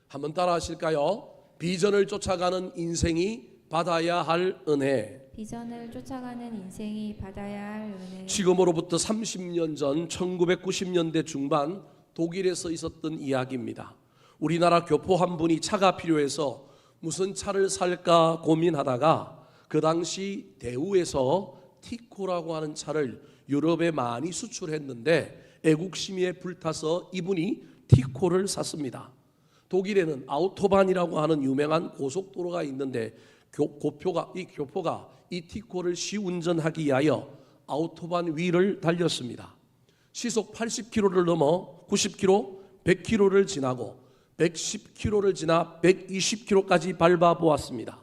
한번 따라 하실까요? 비전을 쫓아가는 인생이 받아야 할 은혜. 비전을 쫓아가는 인생이 받아야 할 은혜. 지금으로부터 30년 전 1990년대 중반 독일에서 있었던 이야기입니다. 우리나라 교포 한 분이 차가 필요해서 무슨 차를 살까 고민하다가 그 당시 대우에서 티코라고 하는 차를 유럽에 많이 수출했는데 애국심에 불타서 이분이 티코를 샀습니다. 독일에는 아우토반이라고 하는 유명한 고속도로가 있는데 교포가 이 티코를 시운전하기 위하여 아우토반 위를 달렸습니다. 시속 80km를 넘어 90km, 100km를 지나고 110km를 지나 120km까지 밟아보았습니다.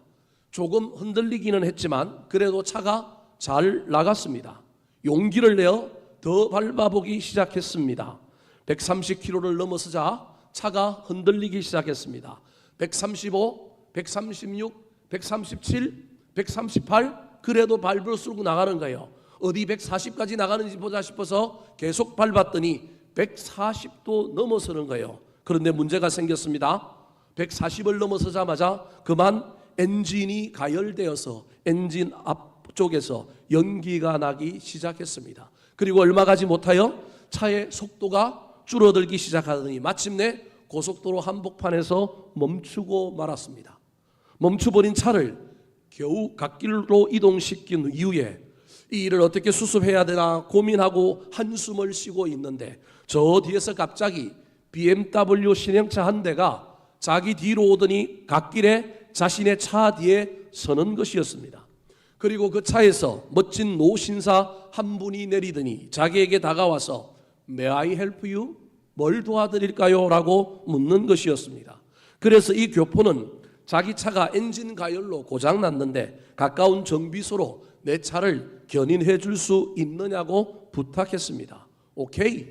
조금 흔들리기는 했지만 그래도 차가 잘 나갔습니다. 용기를 내어 더 밟아보기 시작했습니다. 130km를 넘어서자 차가 흔들리기 시작했습니다. 135, 136, 137, 138 그래도 밟을수록 나가는 거예요. 어디 140까지 나가는지 보자 싶어서 계속 밟았더니 140도 넘어서는 거예요. 그런데 문제가 생겼습니다. 140을 넘어서자마자 그만 엔진이 가열되어서 엔진 앞쪽에서 연기가 나기 시작했습니다. 그리고 얼마 가지 못하여 차의 속도가 줄어들기 시작하더니 마침내 고속도로 한복판에서 멈추고 말았습니다. 멈춰버린 차를 겨우 갓길로 이동시킨 이후에 이 일을 어떻게 수습해야 되나 고민하고 한숨을 쉬고 있는데 저 뒤에서 갑자기 BMW 신형차 한 대가 자기 뒤로 오더니 갓길에 자신의 차 뒤에 서는 것이었습니다. 그리고 그 차에서 멋진 노신사 한 분이 내리더니 자기에게 다가와서 May I help you? 뭘 도와드릴까요? 라고 묻는 것이었습니다. 그래서 이 교포는 자기 차가 엔진 가열로 고장났는데 가까운 정비소로 내 차를 견인해 줄 수 있느냐고 부탁했습니다. 오케이.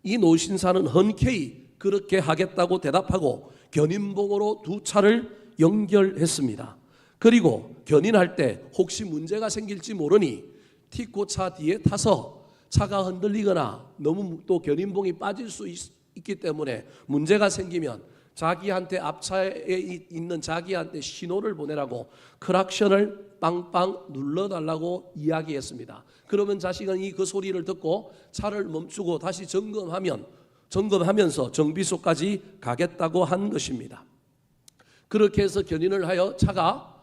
이 노신사는 흔쾌히 그렇게 하겠다고 대답하고 견인봉으로 두 차를 연결했습니다. 그리고 견인할 때 혹시 문제가 생길지 모르니 티코 차 뒤에 타서 차가 흔들리거나 너무 또 견인봉이 빠질 수 있기 때문에 문제가 생기면 자기한테 앞차에 있는 자기한테 신호를 보내라고 크락션을 빵빵 눌러달라고 이야기했습니다. 그러면 자식은 그 소리를 듣고 차를 멈추고 다시 점검하면서 정비소까지 가겠다고 한 것입니다. 그렇게 해서 견인을 하여 차가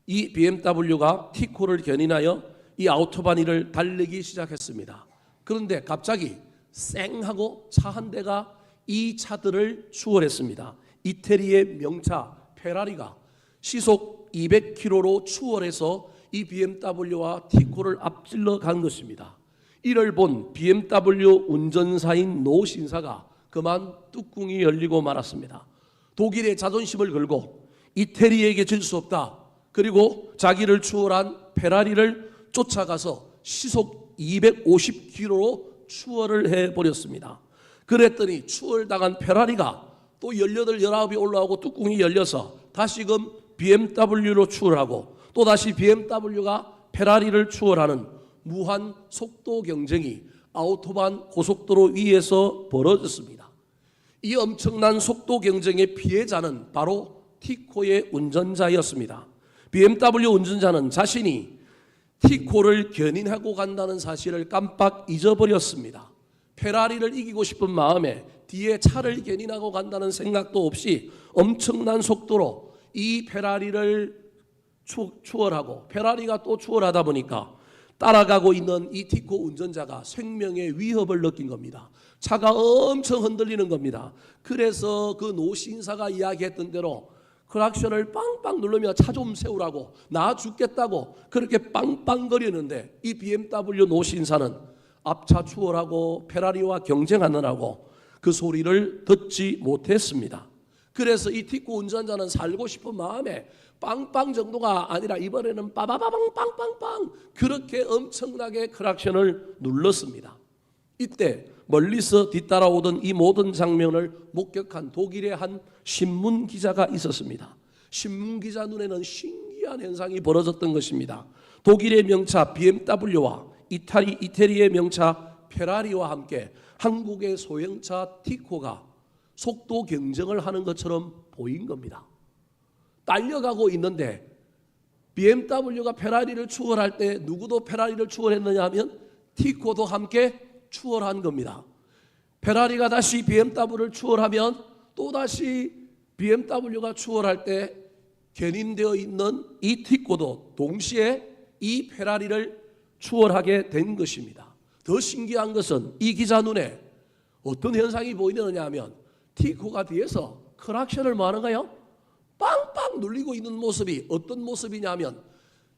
이 BMW가 티코를 견인하여 이 아우토반 위를 달리기 시작했습니다. 그런데 갑자기 쌩 하고 차 한 대가 이 차들을 추월했습니다. 이태리의 명차 페라리가 시속 200km로 추월해서 이 BMW와 티코를 앞질러 간 것입니다. 이를 본 BMW 운전사인 노 신사가 그만 뚜껑이 열리고 말았습니다. 독일의 자존심을 걸고 이태리에게 질 수 없다. 그리고 자기를 추월한 페라리를 쫓아가서 시속 250km로 추월을 해버렸습니다. 그랬더니 추월당한 페라리가 또 18, 19이 올라오고 뚜껑이 열려서 다시금 BMW로 추월하고 또다시 BMW가 페라리를 추월하는 무한 속도 경쟁이 아우토반 고속도로 위에서 벌어졌습니다. 이 엄청난 속도 경쟁의 피해자는 바로 티코의 운전자였습니다. BMW 운전자는 자신이 티코를 견인하고 간다는 사실을 깜빡 잊어버렸습니다. 페라리를 이기고 싶은 마음에 뒤에 차를 견인하고 간다는 생각도 없이 엄청난 속도로 이 페라리를 추월하고 페라리가 또 추월하다 보니까 따라가고 있는 이 티코 운전자가 생명의 위협을 느낀 겁니다. 차가 엄청 흔들리는 겁니다. 그래서 그 노신사가 이야기했던 대로 크락션을 빵빵 누르며 차 좀 세우라고, 나 죽겠다고 그렇게 빵빵거리는데 이 BMW 노신사는 앞차 추월하고 페라리와 경쟁하느라고 그 소리를 듣지 못했습니다. 그래서 이 티코 운전자는 살고 싶은 마음에 빵빵 정도가 아니라 이번에는 빠바바방 빵빵빵 그렇게 엄청나게 크락션을 눌렀습니다. 이때 멀리서 뒤따라오던 이 모든 장면을 목격한 독일의 한 신문 기자가 있었습니다. 신문 기자 눈에는 신기한 현상이 벌어졌던 것입니다. 독일의 명차 BMW와 이태리의 명차 페라리와 함께 한국의 소형차 티코가 속도 경쟁을 하는 것처럼 보인 겁니다. 딸려가고 있는데 BMW가 페라리를 추월할 때 누구도 페라리를 추월했느냐 하면 티코도 함께 추월한 겁니다. 페라리가 다시 BMW를 추월하면 또다시 BMW가 추월할 때 견인되어 있는 이 티코도 동시에 이 페라리를 추월하게 된 것입니다. 더 신기한 것은 이 기자 눈에 어떤 현상이 보이느냐 하면 티코가 뒤에서 크락션을 뭐 하는가요? 빵빵 눌리고 있는 모습이 어떤 모습이냐면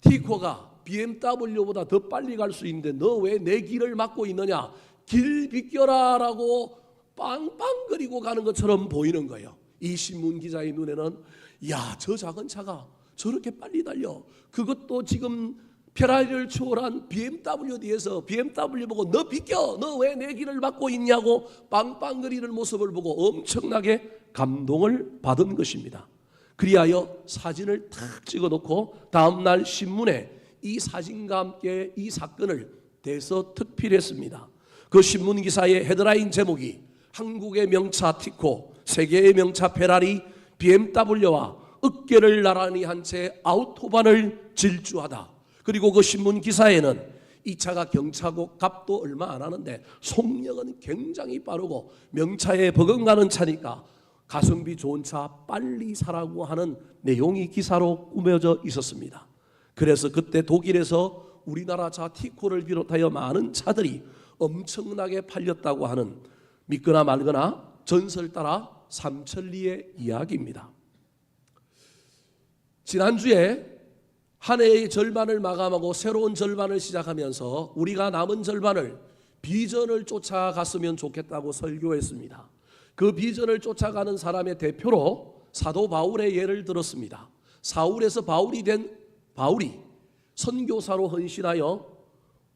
티코가 BMW보다 더 빨리 갈 수 있는데 너 왜 내 길을 막고 있느냐, 길 비켜라 라고 빵빵거리고 가는 것처럼 보이는 거예요. 이 신문 기자의 눈에는 야, 저 작은 차가 저렇게 빨리 달려, 그것도 지금 페라리를 추월한 BMW 뒤에서 BMW 보고 너 비켜, 너 왜 내 길을 막고 있냐고 빵빵거리는 모습을 보고 엄청나게 감동을 받은 것입니다. 그리하여 사진을 탁 찍어놓고 다음날 신문에 이 사진과 함께 이 사건을 대서특필했습니다. 그 신문 기사의 헤드라인 제목이 한국의 명차 티코, 세계의 명차 페라리, BMW와 어깨를 나란히 한 채 아우토반을 질주하다. 그리고 그 신문 기사에는 이 차가 경차고 값도 얼마 안 하는데 속력은 굉장히 빠르고 명차에 버금가는 차니까 가성비 좋은 차 빨리 사라고 하는 내용이 기사로 꾸며져 있었습니다. 그래서 그때 독일에서 우리나라 차 티코를 비롯하여 많은 차들이 엄청나게 팔렸다고 하는 믿거나 말거나 전설 따라 삼천리의 이야기입니다. 지난주에 한 해의 절반을 마감하고 새로운 절반을 시작하면서 우리가 남은 절반을 비전을 쫓아갔으면 좋겠다고 설교했습니다. 그 비전을 쫓아가는 사람의 대표로 사도 바울의 예를 들었습니다. 사울에서 바울이 된 바울이 선교사로 헌신하여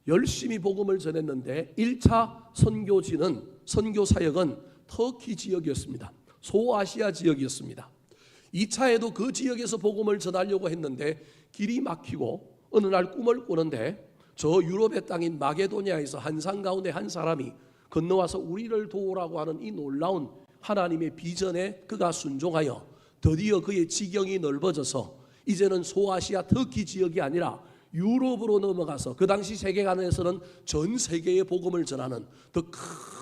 열심히 복음을 전했는데 1차 선교 사역은 터키 지역이었습니다. 소아시아 지역이었습니다. 2차에도 그 지역에서 복음을 전하려고 했는데 길이 막히고 어느 날 꿈을 꾸는데 저 유럽의 땅인 마게도니아에서 한산 가운데 한 사람이 건너와서 우리를 도우라고 하는 이 놀라운 하나님의 비전에 그가 순종하여 드디어 그의 지경이 넓어져서 이제는 소아시아 터키 지역이 아니라 유럽으로 넘어가서 그 당시 세계관에서는 전 세계에 복음을 전하는 더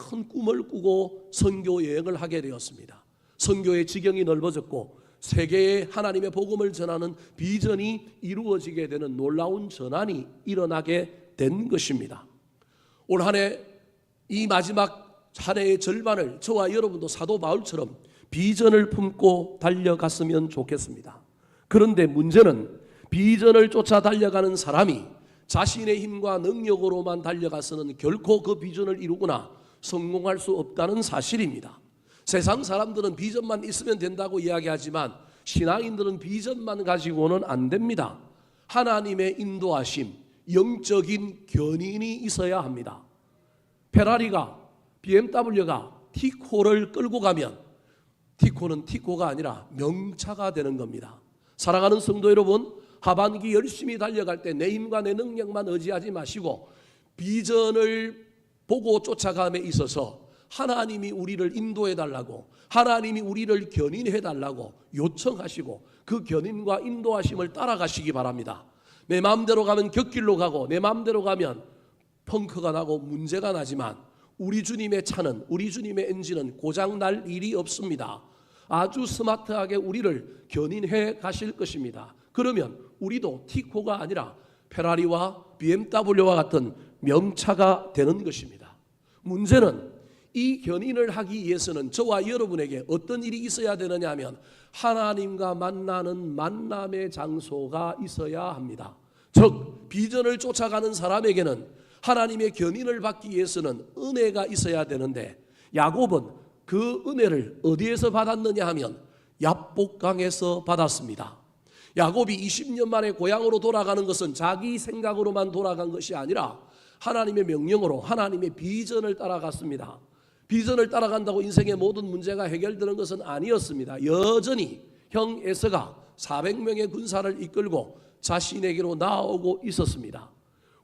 큰 꿈을 꾸고 선교 여행을 하게 되었습니다. 선교의 지경이 넓어졌고 세계에 하나님의 복음을 전하는 비전이 이루어지게 되는 놀라운 전환이 일어나게 된 것입니다. 올 한 해 이 마지막 한 해의 절반을 저와 여러분도 사도 바울처럼 비전을 품고 달려갔으면 좋겠습니다. 그런데 문제는 비전을 쫓아 달려가는 사람이 자신의 힘과 능력으로만 달려가서는 결코 그 비전을 이루거나 성공할 수 없다는 사실입니다. 세상 사람들은 비전만 있으면 된다고 이야기하지만 신앙인들은 비전만 가지고는 안 됩니다. 하나님의 인도하심, 영적인 견인이 있어야 합니다. 페라리가, BMW가 티코를 끌고 가면 티코는 티코가 아니라 명차가 되는 겁니다. 사랑하는 성도 여러분, 하반기 열심히 달려갈 때 내 힘과 내 능력만 의지하지 마시고 비전을 보고 쫓아감에 있어서 하나님이 우리를 인도해 달라고, 하나님이 우리를 견인해 달라고 요청하시고 그 견인과 인도하심을 따라가시기 바랍니다. 내 마음대로 가면 곁길로 가고 내 마음대로 가면 펑크가 나고 문제가 나지만 우리 주님의 차는, 우리 주님의 엔진은 고장 날 일이 없습니다. 아주 스마트하게 우리를 견인해 가실 것입니다. 그러면 우리도 티코가 아니라 페라리와 BMW와 같은 명차가 되는 것입니다. 문제는 이 견인을 하기 위해서는 저와 여러분에게 어떤 일이 있어야 되느냐 하면 하나님과 만나는 만남의 장소가 있어야 합니다. 즉 비전을 쫓아가는 사람에게는 하나님의 견인을 받기 위해서는 은혜가 있어야 되는데 야곱은 그 은혜를 어디에서 받았느냐 하면 야복강에서 받았습니다. 야곱이 20년 만에 고향으로 돌아가는 것은 자기 생각으로만 돌아간 것이 아니라 하나님의 명령으로 하나님의 비전을 따라갔습니다. 비전을 따라간다고 인생의 모든 문제가 해결되는 것은 아니었습니다. 여전히 형 에서가 400명의 군사를 이끌고 자신에게로 나아오고 있었습니다.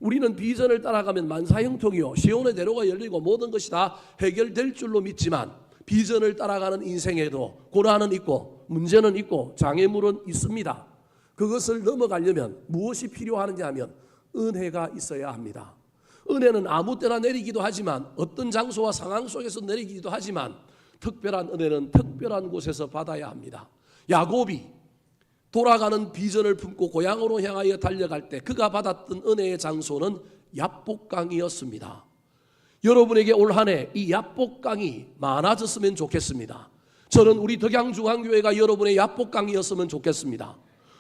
우리는 비전을 따라가면 만사형통이요 시온의 대로가 열리고 모든 것이 다 해결될 줄로 믿지만 비전을 따라가는 인생에도 고난은 있고 문제는 있고 장애물은 있습니다. 그것을 넘어가려면 무엇이 필요하느냐 하면 은혜가 있어야 합니다. 은혜는 아무 때나 내리기도 하지만 어떤 장소와 상황 속에서 내리기도 하지만 특별한 은혜는 특별한 곳에서 받아야 합니다. 야곱이 돌아가는 비전을 품고 고향으로 향하여 달려갈 때 그가 받았던 은혜의 장소는 야복강이었습니다. 여러분에게 올 한 해 이 야복강이 많아졌으면 좋겠습니다. 저는 우리 덕양중앙교회가 여러분의 야복강이었으면 좋겠습니다.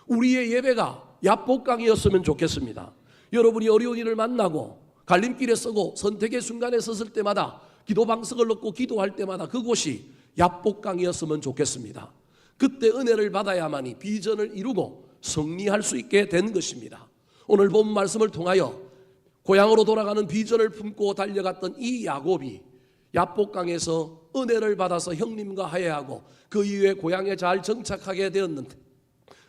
우리의 예배가 야복강이었으면 좋겠습니다. 여러분이 어려운 일을 만나고 갈림길에 서고 선택의 순간에 섰을 때마다 기도 방석을 넣고 기도할 때마다 그곳이 야복강이었으면 좋겠습니다. 그때 은혜를 받아야만이 비전을 이루고 승리할 수 있게 된 것입니다. 오늘 본 말씀을 통하여 고향으로 돌아가는 비전을 품고 달려갔던 이 야곱이 야복강에서 은혜를 받아서 형님과 화해하고 그 이후에 고향에 잘 정착하게 되었는데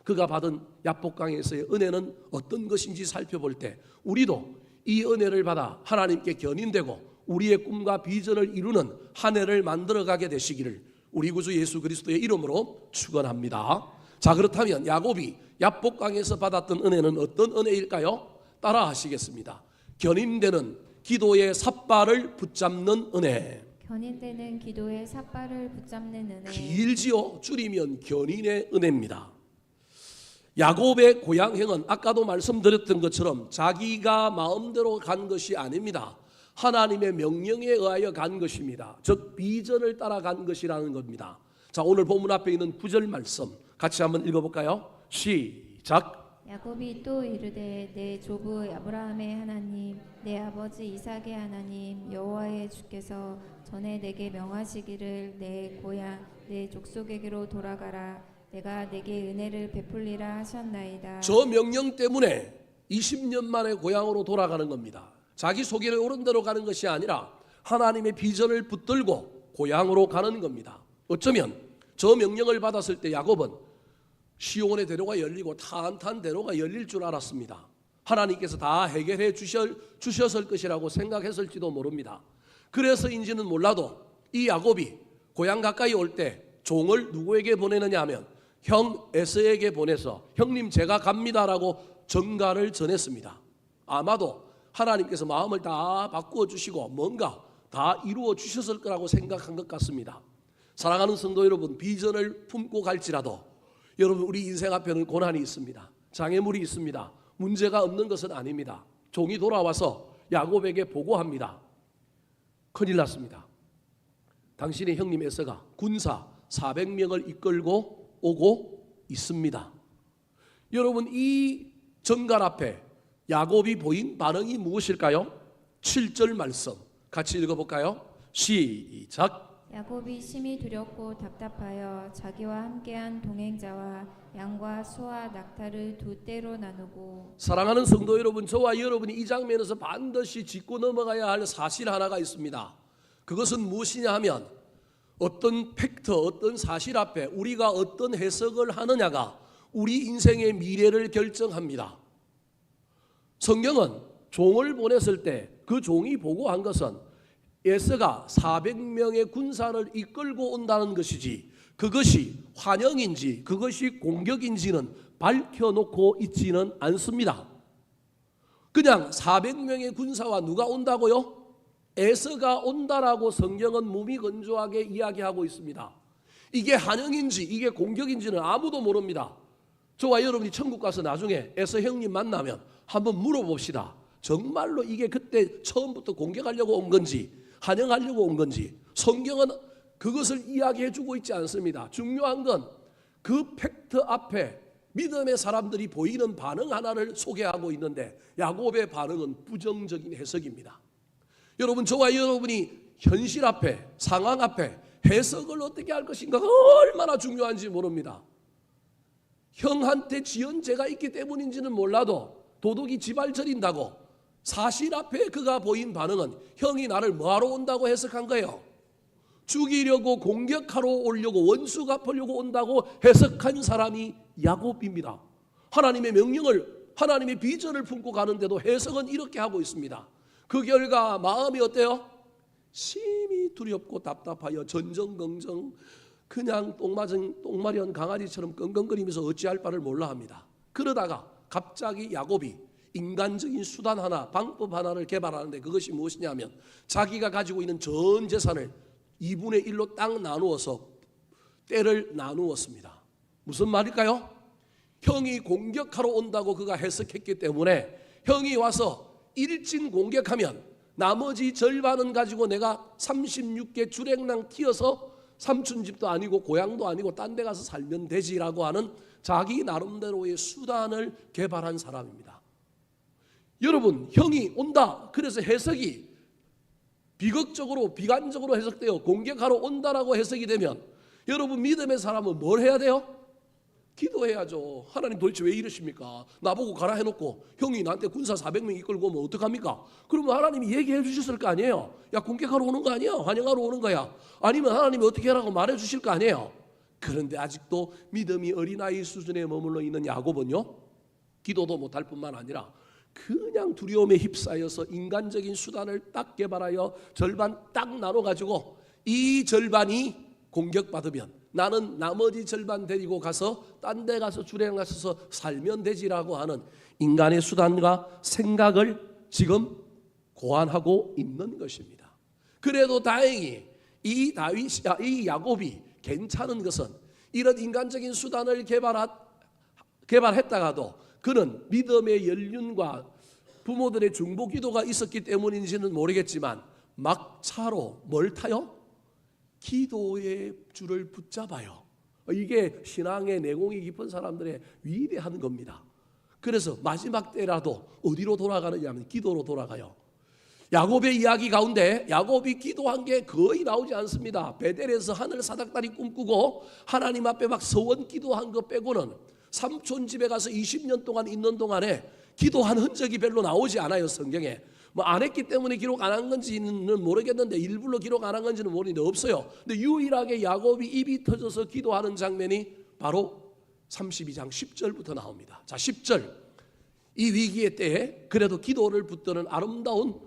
그가 받은 야복강에서의 은혜는 어떤 것인지 살펴볼 때 우리도 이 은혜를 받아 하나님께 견인되고 우리의 꿈과 비전을 이루는 한 해를 만들어가게 되시기를 우리 구주 예수 그리스도의 이름으로 축원합니다. 자, 그렇다면 야곱이 야복강에서 받았던 은혜는 어떤 은혜일까요? 따라 하시겠습니다. 견인되는 기도의 삿발을 붙잡는 은혜. 견인되는 기도의 삿발을 붙잡는 은혜. 길지요. 줄이면 견인의 은혜입니다. 야곱의 고향행은 아까도 말씀드렸던 것처럼 자기가 마음대로 간 것이 아닙니다. 하나님의 명령에 의하여 간 것입니다. 즉 비전을 따라간 것이라는 겁니다. 자, 오늘 본문 앞에 있는 9절 말씀 같이 한번 읽어볼까요? 시작. 야곱이 또 이르되 내 조부 아브라함의 하나님 내 아버지 이삭의 하나님 여호와의 주께서 전에 내게 명하시기를 내 고향 내 족속에게로 돌아가라 내가 내게 은혜를 베풀리라 하셨나이다. 저 명령 때문에 20년 만에 고향으로 돌아가는 겁니다. 자기 소견에 오른 대로 가는 것이 아니라 하나님의 비전을 붙들고 고향으로 가는 겁니다. 어쩌면 저 명령을 받았을 때 야곱은 시온의 대로가 열리고 탄탄 대로가 열릴 줄 알았습니다. 하나님께서 다 해결해 주셨을 것이라고 생각했을지도 모릅니다. 그래서인지는 몰라도 이 야곱이 고향 가까이 올 때 종을 누구에게 보내느냐 하면 형 에서에게 보내서 형님 제가 갑니다라고 전가를 전했습니다. 아마도 하나님께서 마음을 다 바꾸어 주시고 뭔가 다 이루어 주셨을 거라고 생각한 것 같습니다. 사랑하는 성도 여러분, 비전을 품고 갈지라도 여러분 우리 인생 앞에는 고난이 있습니다. 장애물이 있습니다. 문제가 없는 것은 아닙니다. 종이 돌아와서 야곱에게 보고합니다. 큰일 났습니다. 당신의 형님 에서가 군사 400명을 이끌고 오고 있습니다. 여러분 이 전갈 앞에 야곱이 보인 반응이 무엇일까요? 7절 말씀 같이 읽어볼까요? 시작. 야곱이 심히 두렵고 답답하여 자기와 함께한 동행자와 양과 소와 낙타를 두 떼로 나누고. 사랑하는 성도 여러분, 저와 여러분이 이 장면에서 반드시 짚고 넘어가야 할 사실 하나가 있습니다. 그것은 무엇이냐 하면 어떤 팩터, 어떤 사실 앞에 우리가 어떤 해석을 하느냐가 우리 인생의 미래를 결정합니다. 성경은 종을 보냈을 때 그 종이 보고한 것은 에서가 400명의 군사를 이끌고 온다는 것이지 그것이 환영인지 그것이 공격인지는 밝혀놓고 있지는 않습니다. 그냥 400명의 군사와 누가 온다고요? 에서가 온다라고 성경은 무미건조하게 이야기하고 있습니다. 이게 환영인지 이게 공격인지는 아무도 모릅니다. 저와 여러분이 천국 가서 나중에 에서 형님 만나면 한번 물어봅시다. 정말로 이게 그때 처음부터 공격하려고 온 건지 환영하려고 온 건지 성경은 그것을 이야기해 주고 있지 않습니다. 중요한 건 그 팩트 앞에 믿음의 사람들이 보이는 반응 하나를 소개하고 있는데 야곱의 반응은 부정적인 해석입니다. 여러분 저와 여러분이 현실 앞에 상황 앞에 해석을 어떻게 할 것인가가 얼마나 중요한지 모릅니다. 형한테 지은 죄가 있기 때문인지는 몰라도 도둑이 지발 저린다고 사실 앞에 그가 보인 반응은 형이 나를 뭐하러 온다고 해석한 거예요. 죽이려고 공격하러 오려고 원수 갚으려고 온다고 해석한 사람이 야곱입니다. 하나님의 명령을 하나님의 비전을 품고 가는데도 해석은 이렇게 하고 있습니다. 그 결과 마음이 어때요? 심히 두렵고 답답하여 전전긍긍 그냥 똥마련 강아지처럼 끙끙거리면서 어찌할 바를 몰라 합니다. 그러다가 갑자기 야곱이 인간적인 수단 하나, 방법 하나를 개발하는데 그것이 무엇이냐면 자기가 가지고 있는 전 재산을 2분의 1로 딱 나누어서 때를 나누었습니다. 무슨 말일까요? 형이 공격하러 온다고 그가 해석했기 때문에 형이 와서 일진 공격하면 나머지 절반은 가지고 내가 36개 주랭랑 튀어서 삼촌 집도 아니고 고향도 아니고 딴 데 가서 살면 되지라고 하는 자기 나름대로의 수단을 개발한 사람입니다. 여러분, 형이 온다. 그래서 해석이 비극적으로 비관적으로 해석되어 공격하러 온다라고 해석이 되면 여러분 믿음의 사람은 뭘 해야 돼요? 기도해야죠. 하나님 도대체 왜 이러십니까? 나보고 가라 해놓고 형이 나한테 군사 400명 이끌고 오면 어떡합니까? 그러면 하나님이 얘기해 주셨을 거 아니에요. 야, 공격하러 오는 거 아니야? 환영하러 오는 거야. 아니면 하나님이 어떻게 하라고 말해 주실 거 아니에요. 그런데 아직도 믿음이 어린아이 수준에 머물러 있는 야곱은요, 기도도 못할 뿐만 아니라 그냥 두려움에 휩싸여서 인간적인 수단을 딱 개발하여 절반 딱 나눠가지고 이 절반이 공격받으면 나는 나머지 절반 데리고 가서 딴 데 가서 주랭 가서 살면 되지라고 하는 인간의 수단과 생각을 지금 고안하고 있는 것입니다. 그래도 다행히 이 야곱이 괜찮은 것은 이런 인간적인 수단을 개발했다가도 그는 믿음의 연륜과 부모들의 중보 기도가 있었기 때문인지는 모르겠지만 막차로 뭘 타요? 기도의 줄을 붙잡아요. 이게 신앙의 내공이 깊은 사람들의 위대한 겁니다. 그래서 마지막 때라도 어디로 돌아가느냐 하면 기도로 돌아가요. 야곱의 이야기 가운데 야곱이 기도한 게 거의 나오지 않습니다. 베델에서 하늘 사닥다리 꿈꾸고 하나님 앞에 막 서원 기도한 거 빼고는 삼촌 집에 가서 20년 동안 있는 동안에 기도한 흔적이 별로 나오지 않아요. 성경에. 뭐 안 했기 때문에 기록 안 한 건지는 모르겠는데 일부러 기록 안 한 건지는 모르는데 없어요. 근데 유일하게 야곱이 입이 터져서 기도하는 장면이 바로 32장 10절부터 나옵니다. 자, 10절. 이 위기의 때에 그래도 기도를 붙드는 아름다운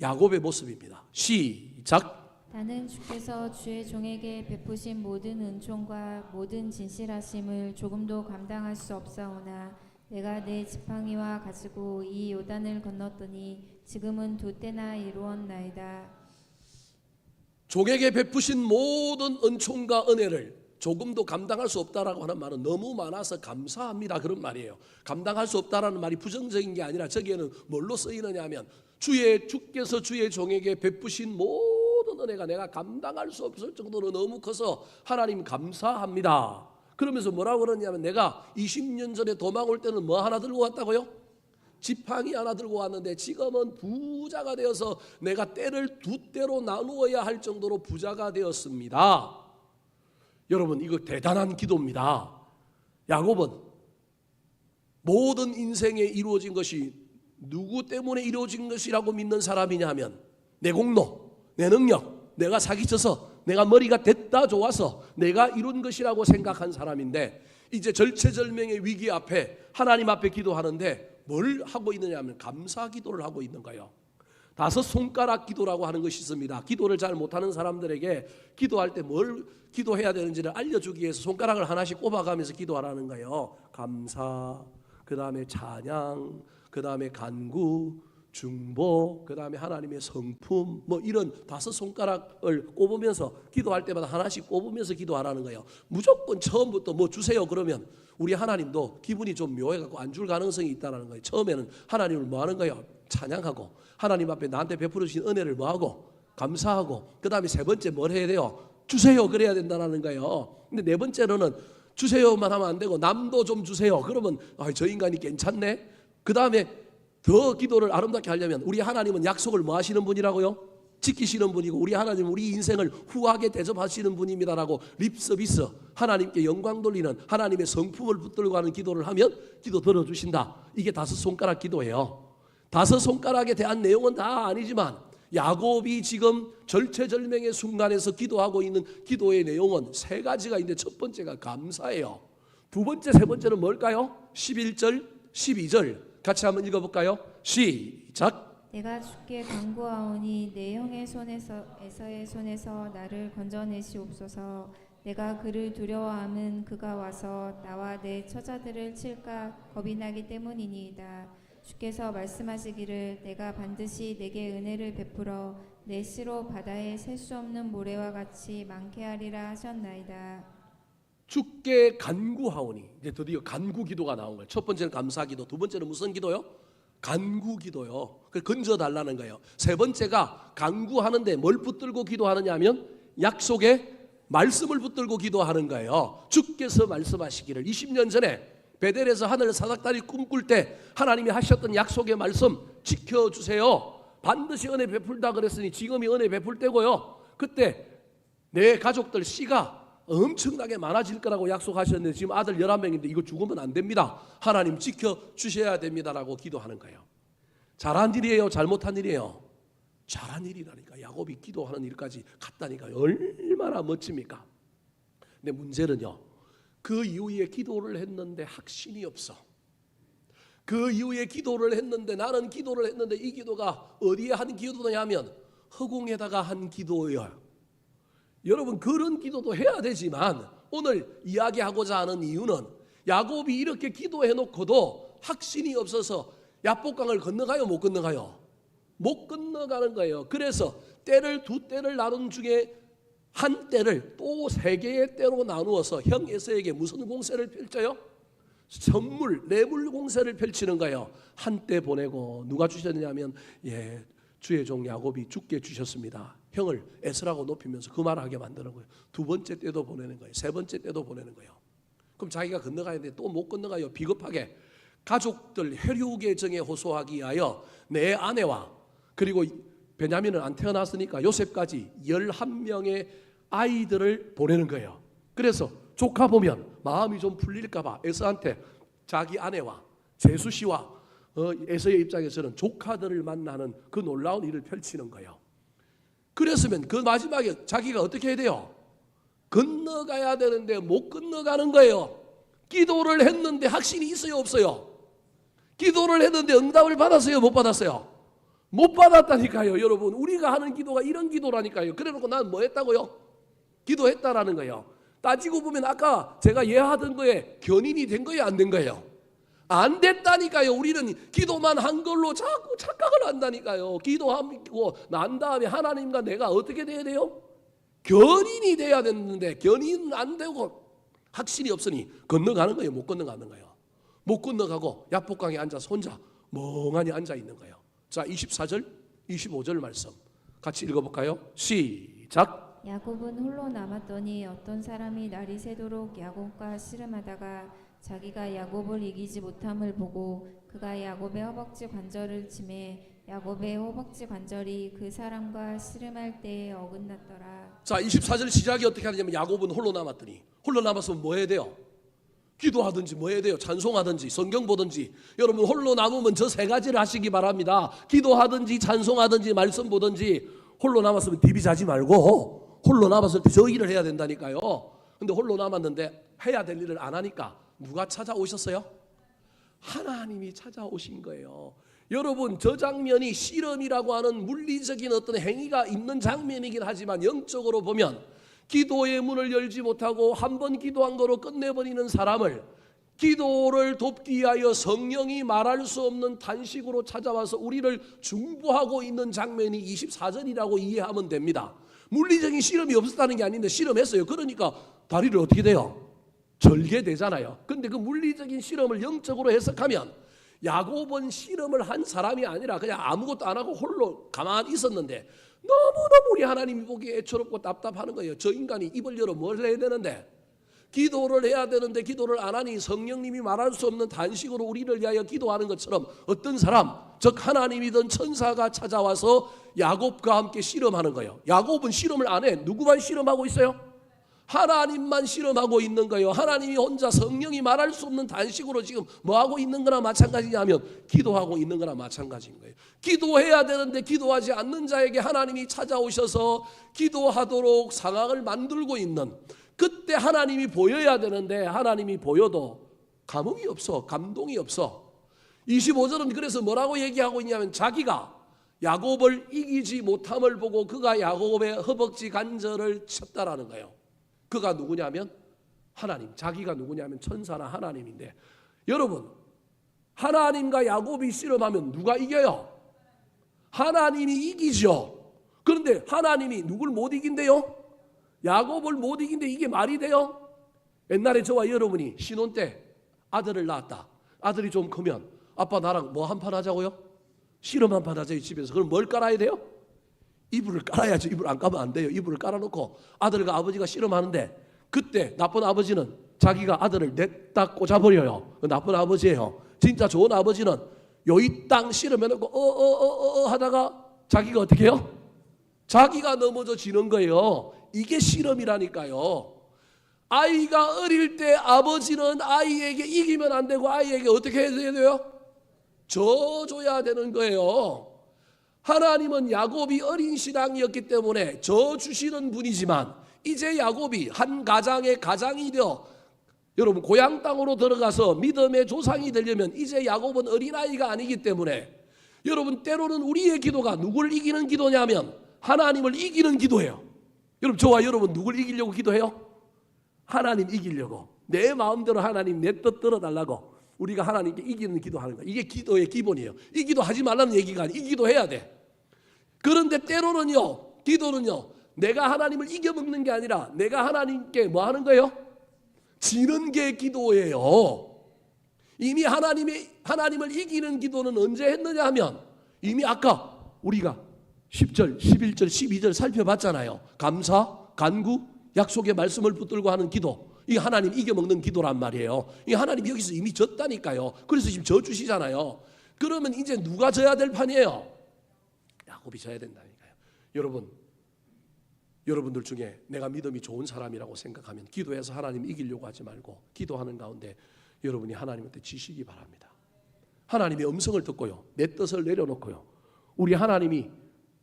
야곱의 모습입니다. 시작. 나는 주께서 주의 종에게 베푸신 모든 은총과 모든 진실하심을 조금도 감당할 수 없사오나 내가 내 지팡이와 가지고 이 요단을 건넜더니 지금은 2때나 이루었나이다. 종에게 베푸신 모든 은총과 은혜를 조금도 감당할 수 없다라고 하는 말은 너무 많아서 감사합니다 그런 말이에요. 감당할 수 없다라는 말이 부정적인 게 아니라 저기에는 뭘로 쓰이느냐 하면 주께서 주의 종에게 베푸신 모든 은혜가 내가 감당할 수 없을 정도로 너무 커서 하나님 감사합니다. 그러면서 뭐라고 그러냐면 내가 20년 전에 도망 올 때는 뭐 하나 들고 왔다고요? 지팡이 하나 들고 왔는데 지금은 부자가 되어서 내가 때를 2때로 나누어야 할 정도로 부자가 되었습니다. 여러분, 이거 대단한 기도입니다. 야곱은 모든 인생에 이루어진 것이 누구 때문에 이루어진 것이라고 믿는 사람이냐 하면 내 공로, 내 능력, 내가 사기쳐서 내가 머리가 됐다 좋아서 내가 이룬 것이라고 생각한 사람인데 이제 절체절명의 위기 앞에 하나님 앞에 기도하는데 뭘 하고 있느냐 하면 감사 기도를 하고 있는 거예요. 5손가락 기도라고 하는 것이 있습니다. 기도를 잘 못하는 사람들에게 기도할 때 뭘 기도해야 되는지를 알려주기 위해서 손가락을 하나씩 꼽아가면서 기도하라는 거예요. 감사, 그 다음에 찬양, 그 다음에 간구, 중보, 그 다음에 하나님의 성품, 뭐 이런 5손가락을 꼽으면서 기도할 때마다 하나씩 꼽으면서 기도하라는 거예요. 무조건 처음부터 뭐 주세요 그러면 우리 하나님도 기분이 좀 묘해갖고 안 줄 가능성이 있다는 거예요. 처음에는 하나님을 뭐 하는 거예요? 찬양하고 하나님 앞에 나한테 베풀어 주신 은혜를 뭐 하고 감사하고 그 다음에 3번째 뭘 해야 돼요? 주세요 그래야 된다는 거예요. 근데 4번째로는 주세요만 하면 안 되고 남도 좀 주세요. 그러면 저 인간이 괜찮네. 그 다음에 더 기도를 아름답게 하려면 우리 하나님은 약속을 뭐 하시는 분이라고요? 지키시는 분이고 우리 하나님은 우리 인생을 후하게 대접하시는 분입니다라고 립서비스 하나님께 영광 돌리는 하나님의 성품을 붙들고 하는 기도를 하면 기도 들어주신다. 이게 5손가락 기도예요. 5손가락에 대한 내용은 다 아니지만 야곱이 지금 절체절명의 순간에서 기도하고 있는 기도의 내용은 3가지가 있는데 첫 번째가 감사예요. 2번째, 3번째는 뭘까요? 11절, 12절 같이 한번 읽어볼까요? 시작. 내가 주께 간구하오니 내 형의 에서의 손에서 나를 건져내시옵소서. 내가 그를 두려워함은 그가 와서 나와 내 처자들을 칠까 겁이 나기 때문이니이다. 주께서 말씀하시기를 내가 반드시 내게 은혜를 베풀어 내 씨로 바다에 셀 수 없는 모래와 같이 많게 하리라 하셨나이다. 주께 간구하오니, 이제 드디어 간구 기도가 나온 거예요. 첫 번째는 감사 기도, 두 번째는 무슨 기도요? 간구 기도요. 그걸 건져 달라는 거예요. 세 번째가 간구하는데 뭘 붙들고 기도하느냐 하면 약속의 말씀을 붙들고 기도하는 거예요. 주께서 말씀하시기를 20년 전에 베델에서 하늘 사닥다리 꿈꿀 때 하나님이 하셨던 약속의 말씀 지켜주세요. 반드시 은혜 베풀다 그랬으니 지금이 은혜 베풀 때고요. 그때 내 가족들 씨가 엄청나게 많아질 거라고 약속하셨는데 지금 아들 11명인데 이거 죽으면 안 됩니다. 하나님 지켜주셔야 됩니다라고 기도하는 거예요. 잘한 일이에요? 잘못한 일이에요? 잘한 일이라니까. 야곱이 기도하는 일까지 갔다니까. 얼마나 멋집니까? 근데 문제는요, 그 이후에 기도를 했는데 확신이 없어. 그 이후에 기도를 했는데, 나는 기도를 했는데 이 기도가 어디에 한 기도냐면 허공에다가 한 기도예요. 여러분, 그런 기도도 해야 되지만 오늘 이야기하고자 하는 이유는 야곱이 이렇게 기도해놓고도 확신이 없어서 야복강을 건너가요? 못 건너가요? 못 건너가는 거예요. 그래서 두 때를 나눈 중에 한 때를 또 세 개의 때로 나누어서 형 에서에게 무슨 공세를 펼쳐요? 선물, 뇌물 공세를 펼치는 거예요. 한 때 보내고 누가 주셨냐면 주의 종 야곱이 주께 주셨습니다. 형을 에서라고 높이면서 그 말을 하게 만드는 거예요. 두 번째 때도 보내는 거예요. 세 번째 때도 보내는 거예요. 그럼 자기가 건너가야 되는데 또 못 건너가요. 비겁하게 가족들 혈육의 정에 호소하기 위하여 내 아내와 그리고 베냐민은 안 태어났으니까 요셉까지 11명의 아이들을 보내는 거예요. 그래서 조카 보면 마음이 좀 풀릴까 봐 에서한테 자기 아내와 제수 씨와 에서의 입장에서는 조카들을 만나는 그 놀라운 일을 펼치는 거예요. 그랬으면 그 마지막에 자기가 어떻게 해야 돼요? 건너가야 되는데 못 건너가는 거예요. 기도를 했는데 확신이 있어요, 없어요? 기도를 했는데 응답을 받았어요, 못 받았어요? 못 받았다니까요. 여러분, 우리가 하는 기도가 이런 기도라니까요. 그래놓고 난 뭐 했다고요? 기도했다라는 거예요. 따지고 보면 아까 제가 예하던 거에 견인이 된 거예요, 안 된 거예요? 안 됐다니까요. 우리는 기도만 한 걸로 자꾸 착각을 한다니까요. 기도하고 난 다음에 하나님과 내가 어떻게 돼야 돼요? 견인이 돼야 되는데 견인은 안 되고 확신이 없으니 건너가는 거예요, 못 건너가는 거예요? 못 건너가고 야복강에 앉아서 혼자 멍하니 앉아 있는 거예요. 자, 24절 25절 말씀 같이 읽어볼까요? 시작. 야곱은 홀로 남았더니 어떤 사람이 날이 새도록 야곱과 씨름하다가 자기가 야곱을 이기지 못함을 보고 그가 야곱의 허벅지 관절을 치매 야곱의 허벅지 관절이 그 사람과 씨름할 때에 어긋났더라. 자, 24절 시작이 어떻게 하냐면 야곱은 홀로 남았더니, 홀로 남았으면 뭐 해야 돼요? 기도하든지 뭐 해야 돼요? 찬송하든지 성경 보든지. 여러분, 홀로 남으면 저 세 가지를 하시기 바랍니다. 기도하든지 찬송하든지 말씀 보든지. 홀로 남았으면 디비 자지 말고 홀로 남았을 때 저 일을 해야 된다니까요. 근데 홀로 남았는데 해야 될 일을 안 하니까 누가 찾아오셨어요? 하나님이 찾아오신 거예요. 여러분, 저 장면이 씨름이라고 하는 물리적인 어떤 행위가 있는 장면이긴 하지만 영적으로 보면 기도의 문을 열지 못하고 한 번 기도한 거로 끝내버리는 사람을 기도를 돕기 위하여 성령이 말할 수 없는 단식으로 찾아와서 우리를 중보하고 있는 장면이 24절이라고 이해하면 됩니다. 물리적인 씨름이 없었다는 게 아닌데 씨름했어요. 그러니까 다리를 어떻게 돼요? 절개되잖아요. 근데 그 물리적인 씨름을 영적으로 해석하면 야곱은 씨름을 한 사람이 아니라 그냥 아무것도 안 하고 홀로 가만히 있었는데 너무너무 우리 하나님이 보기에 애처롭고 답답하는 거예요. 저 인간이 입을 열어 뭘 해야 되는데? 기도를 해야 되는데 기도를 안 하니 성령님이 말할 수 없는 단식으로 우리를 위하여 기도하는 것처럼 어떤 사람, 즉 하나님이든 천사가 찾아와서 야곱과 함께 씨름하는 거예요. 야곱은 씨름을 안 해. 누구만 씨름하고 있어요? 하나님만 씨름하고 있는 거예요. 하나님이 혼자 성령이 말할 수 없는 단식으로 지금 뭐하고 있는 거나 마찬가지냐면 기도하고 있는 거나 마찬가지인 거예요. 기도해야 되는데 기도하지 않는 자에게 하나님이 찾아오셔서 기도하도록 상황을 만들고 있는, 그때 하나님이 보여야 되는데 하나님이 보여도 감흥이 없어, 감동이 없어. 25절은 그래서 뭐라고 얘기하고 있냐면 자기가 야곱을 이기지 못함을 보고 그가 야곱의 허벅지 관절을 쳤다라는 거예요. 그가 누구냐면 하나님. 자기가 누구냐면 천사나 하나님인데, 여러분 하나님과 야곱이 씨름하면 누가 이겨요? 하나님이 이기죠. 그런데 하나님이 누굴 못 이긴대요? 야곱을 못 이긴데 이게 말이 돼요? 옛날에 저와 여러분이 신혼 때 아들을 낳았다. 아들이 좀 크면 아빠 나랑 뭐 한 판 하자고요? 씨름 한 판 하자요 집에서. 그럼 뭘 깔아야 돼요? 이불을 깔아야죠. 이불 안 까면 안 돼요. 이불을 깔아놓고 아들과 아버지가 씨름하는데, 그때 나쁜 아버지는 자기가 아들을 냈다 꽂아버려요. 나쁜 아버지예요. 진짜 좋은 아버지는 요이 땅 씨름해놓고 하다가 자기가 어떻게 해요? 자기가 넘어져 지는 거예요. 이게 씨름이라니까요. 아이가 어릴 때 아버지는 아이에게 이기면 안 되고 아이에게 어떻게 해야 돼요? 져줘야 되는 거예요. 하나님은 야곱이 어린 신앙이었기 때문에 져 주시는 분이지만, 이제 야곱이 한 가장의 가장이 되어 여러분 고향 땅으로 들어가서 믿음의 조상이 되려면 이제 야곱은 어린아이가 아니기 때문에, 여러분 때로는 우리의 기도가 누굴 이기는 기도냐면 하나님을 이기는 기도예요. 여러분 저와 여러분 누굴 이기려고 기도해요? 하나님 이기려고. 내 마음대로 하나님 내 뜻 들어달라고 우리가 하나님께 이기는 기도하는 거예요. 이게 기도의 기본이에요. 이 기도 하지 말라는 얘기가 아니에요. 이 기도해야 돼. 그런데 때로는요, 기도는요, 내가 하나님을 이겨먹는 게 아니라 내가 하나님께 뭐 하는 거예요? 지는 게 기도예요. 이미 하나님을 이기는 기도는 언제 했느냐 하면, 이미 아까 우리가 10절, 11절, 12절 살펴봤잖아요. 감사, 간구, 약속의 말씀을 붙들고 하는 기도. 이 하나님 이겨먹는 기도란 말이에요. 이 하나님 여기서 이미 졌다니까요. 그래서 지금 져주시잖아요. 그러면 이제 누가 져야 될 판이에요? 야곱이 져야 된다니까요. 여러분들 중에 내가 믿음이 좋은 사람이라고 생각하면 기도해서 하나님 이기려고 하지 말고 기도하는 가운데 여러분이 하나님한테 지시기 바랍니다. 하나님의 음성을 듣고요, 내 뜻을 내려놓고요, 우리 하나님이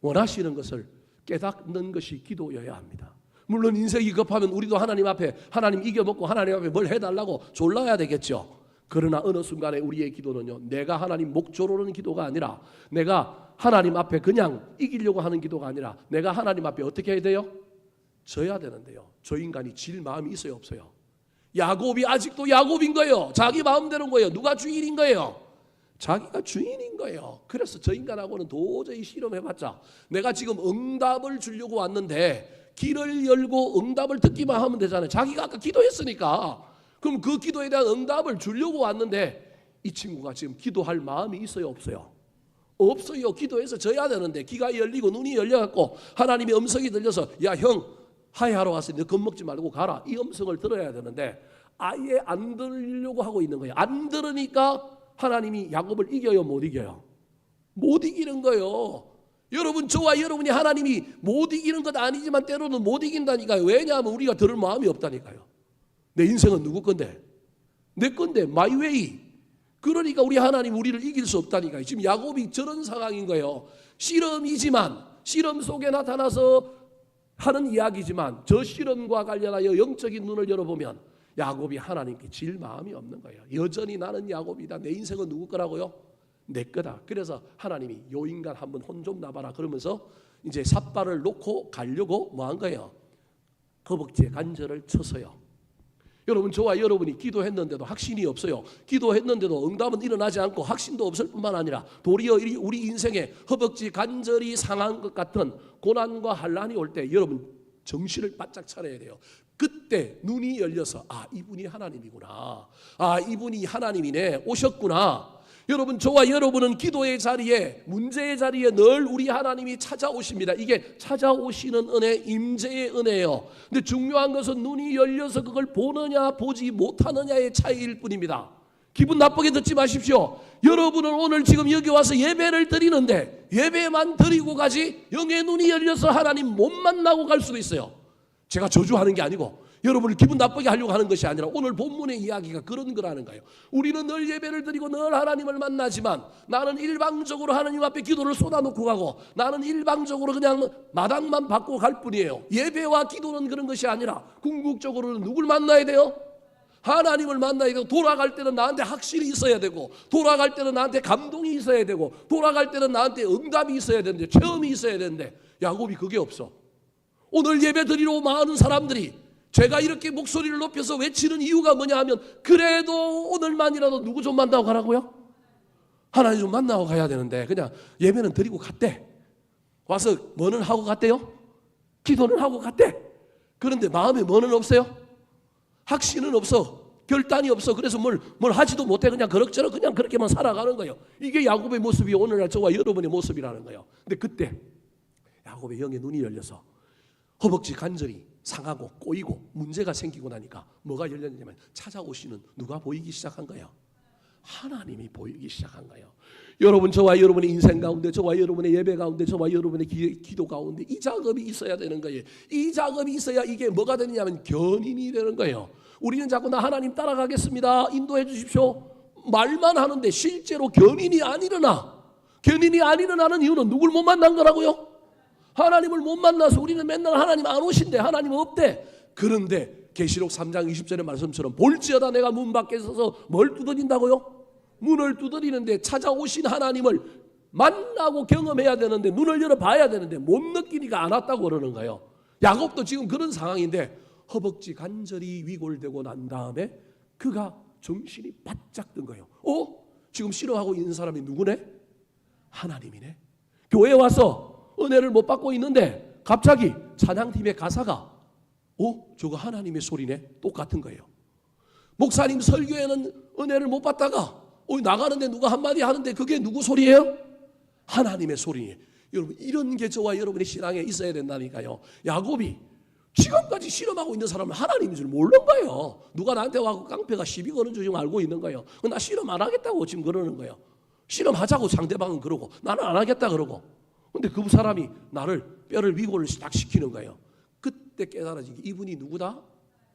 원하시는 것을 깨닫는 것이 기도여야 합니다. 물론 인생이 급하면 우리도 하나님 앞에 하나님 이겨먹고 하나님 앞에 뭘 해달라고 졸라야 되겠죠. 그러나 어느 순간에 우리의 기도는요, 내가 하나님 목조르는 기도가 아니라, 내가 하나님 앞에 그냥 이기려고 하는 기도가 아니라, 내가 하나님 앞에 어떻게 해야 돼요? 져야 되는데요, 저 인간이 질 마음이 있어요 없어요? 야곱이 아직도 야곱인 거예요. 자기 마음대로인 거예요. 누가 주인인 거예요? 자기가 주인인 거예요. 그래서 저 인간하고는 도저히 실험해봤자 내가 지금 응답을 주려고 왔는데 길을 열고 응답을 듣기만 하면 되잖아요. 자기가 아까 기도했으니까. 그럼 그 기도에 대한 응답을 주려고 왔는데 이 친구가 지금 기도할 마음이 있어요 없어요? 없어요. 기도해서 져야 되는데 귀가 열리고 눈이 열려갖고 하나님의 음성이 들려서 야 형 하야하러 왔으니 너 겁먹지 말고 가라, 이 음성을 들어야 되는데 아예 안 들으려고 하고 있는 거예요. 안 들으니까 하나님이 야곱을 이겨요 못 이겨요? 못 이기는 거예요. 여러분 저와 여러분이 하나님이 못 이기는 것 아니지만 때로는 못 이긴다니까요. 왜냐하면 우리가 들을 마음이 없다니까요. 내 인생은 누구 건데? 내 건데, 마이 웨이. 그러니까 우리 하나님 우리를 이길 수 없다니까요. 지금 야곱이 저런 상황인 거예요. 실험이지만, 실험 속에 나타나서 하는 이야기지만 저 실험과 관련하여 영적인 눈을 열어보면 야곱이 하나님께 질 마음이 없는 거예요. 여전히 나는 야곱이다. 내 인생은 누구 거라고요? 내 거다. 그래서 하나님이 요 인간 한번 혼 좀 나봐라 그러면서 이제 삿발을 놓고 가려고 뭐 한 거예요? 허벅지에 관절을 쳤어요. 여러분 저와 여러분이 기도했는데도 확신이 없어요. 기도했는데도 응답은 일어나지 않고 확신도 없을 뿐만 아니라 도리어 우리 인생에 허벅지 관절이 상한 것 같은 고난과 환난이 올 때 여러분 정신을 바짝 차려야 돼요. 그때 눈이 열려서 아 이분이 하나님이구나, 아 이분이 하나님이네, 오셨구나. 여러분 저와 여러분은 기도의 자리에, 문제의 자리에 늘 우리 하나님이 찾아오십니다. 이게 찾아오시는 은혜, 임재의 은혜예요. 근데 중요한 것은 눈이 열려서 그걸 보느냐 보지 못하느냐의 차이일 뿐입니다. 기분 나쁘게 듣지 마십시오. 여러분은 오늘 지금 여기 와서 예배를 드리는데 예배만 드리고 가지 영의 눈이 열려서 하나님 못 만나고 갈 수도 있어요. 제가 저주하는 게 아니고 여러분을 기분 나쁘게 하려고 하는 것이 아니라 오늘 본문의 이야기가 그런 거라는 거예요. 우리는 늘 예배를 드리고 늘 하나님을 만나지만 나는 일방적으로 하나님 앞에 기도를 쏟아놓고 가고 나는 일방적으로 그냥 마당만 받고 갈 뿐이에요. 예배와 기도는 그런 것이 아니라 궁극적으로는 누굴 만나야 돼요? 하나님을 만나야 되고, 돌아갈 때는 나한테 확신이 있어야 되고, 돌아갈 때는 나한테 감동이 있어야 되고, 돌아갈 때는 나한테 응답이 있어야 되는데, 체험이 있어야 되는데 야곱이 그게 없어. 오늘 예배 드리러 많은 사람들이 제가 이렇게 목소리를 높여서 외치는 이유가 뭐냐 하면, 그래도 오늘만이라도 누구 좀 만나고 가라고요? 하나님 좀 만나고 가야 되는데 그냥 예배는 드리고 갔대. 와서 뭐는 하고 갔대요? 기도는 하고 갔대. 그런데 마음에 뭐는 없어요? 확신은 없어. 결단이 없어. 그래서 뭘 하지도 못해. 그냥 그럭저럭 그냥 그렇게만 살아가는 거예요. 이게 야곱의 모습이 오늘날 저와 여러분의 모습이라는 거예요. 근데 그때 야곱의 영의 눈이 열려서 허벅지 관절이 상하고 꼬이고 문제가 생기고 나니까 뭐가 열렸냐면, 찾아오시는 누가 보이기 시작한 거예요. 하나님이 보이기 시작한 거예요. 여러분, 저와 여러분의 인생 가운데, 저와 여러분의 예배 가운데, 저와 여러분의 기도 가운데 이 작업이 있어야 되는 거예요. 이 작업이 있어야 이게 뭐가 되느냐면 견인이 되는 거예요. 우리는 자꾸 나 하나님 따라가겠습니다, 인도해 주십시오 말만 하는데 실제로 견인이 안 일어나. 견인이 안 일어나는 이유는 누굴 못 만난 거라고요? 하나님을 못 만나서 우리는 맨날 하나님 안 오신대, 하나님 없대. 그런데 계시록 3장 20절의 말씀처럼 볼지어다 내가 문 밖에 서서 뭘 두드린다고요? 문을 두드리는데 찾아오신 하나님을 만나고 경험해야 되는데, 눈을 열어봐야 되는데 못 느끼니까 안 왔다고 그러는 거예요. 야곱도 지금 그런 상황인데 허벅지 관절이 위골되고 난 다음에 그가 정신이 바짝 든 거예요. 지금 싫어하고 있는 사람이 누구네? 하나님이네. 교회에 와서 은혜를 못 받고 있는데 갑자기 찬양팀의 가사가 저거 하나님의 소리네. 똑같은 거예요. 목사님 설교에는 은혜를 못 받다가 나가는데 누가 한마디 하는데 그게 누구 소리예요? 하나님의 소리예요. 여러분, 이런 게 저와 여러분의 신앙에 있어야 된다니까요. 야곱이 지금까지 실험하고 있는 사람은 하나님인 줄 모르는 거예요. 누가 나한테 와서 깡패가 시비 거는 줄 지금 알고 있는 거예요. 나 실험 안 하겠다고 지금 그러는 거예요. 실험하자고 상대방은 그러고 나는 안 하겠다 그러고. 근데 그 사람이 나를 뼈를 위골을 딱 시키는 거예요. 그때 깨달아진 게 이분이 누구다?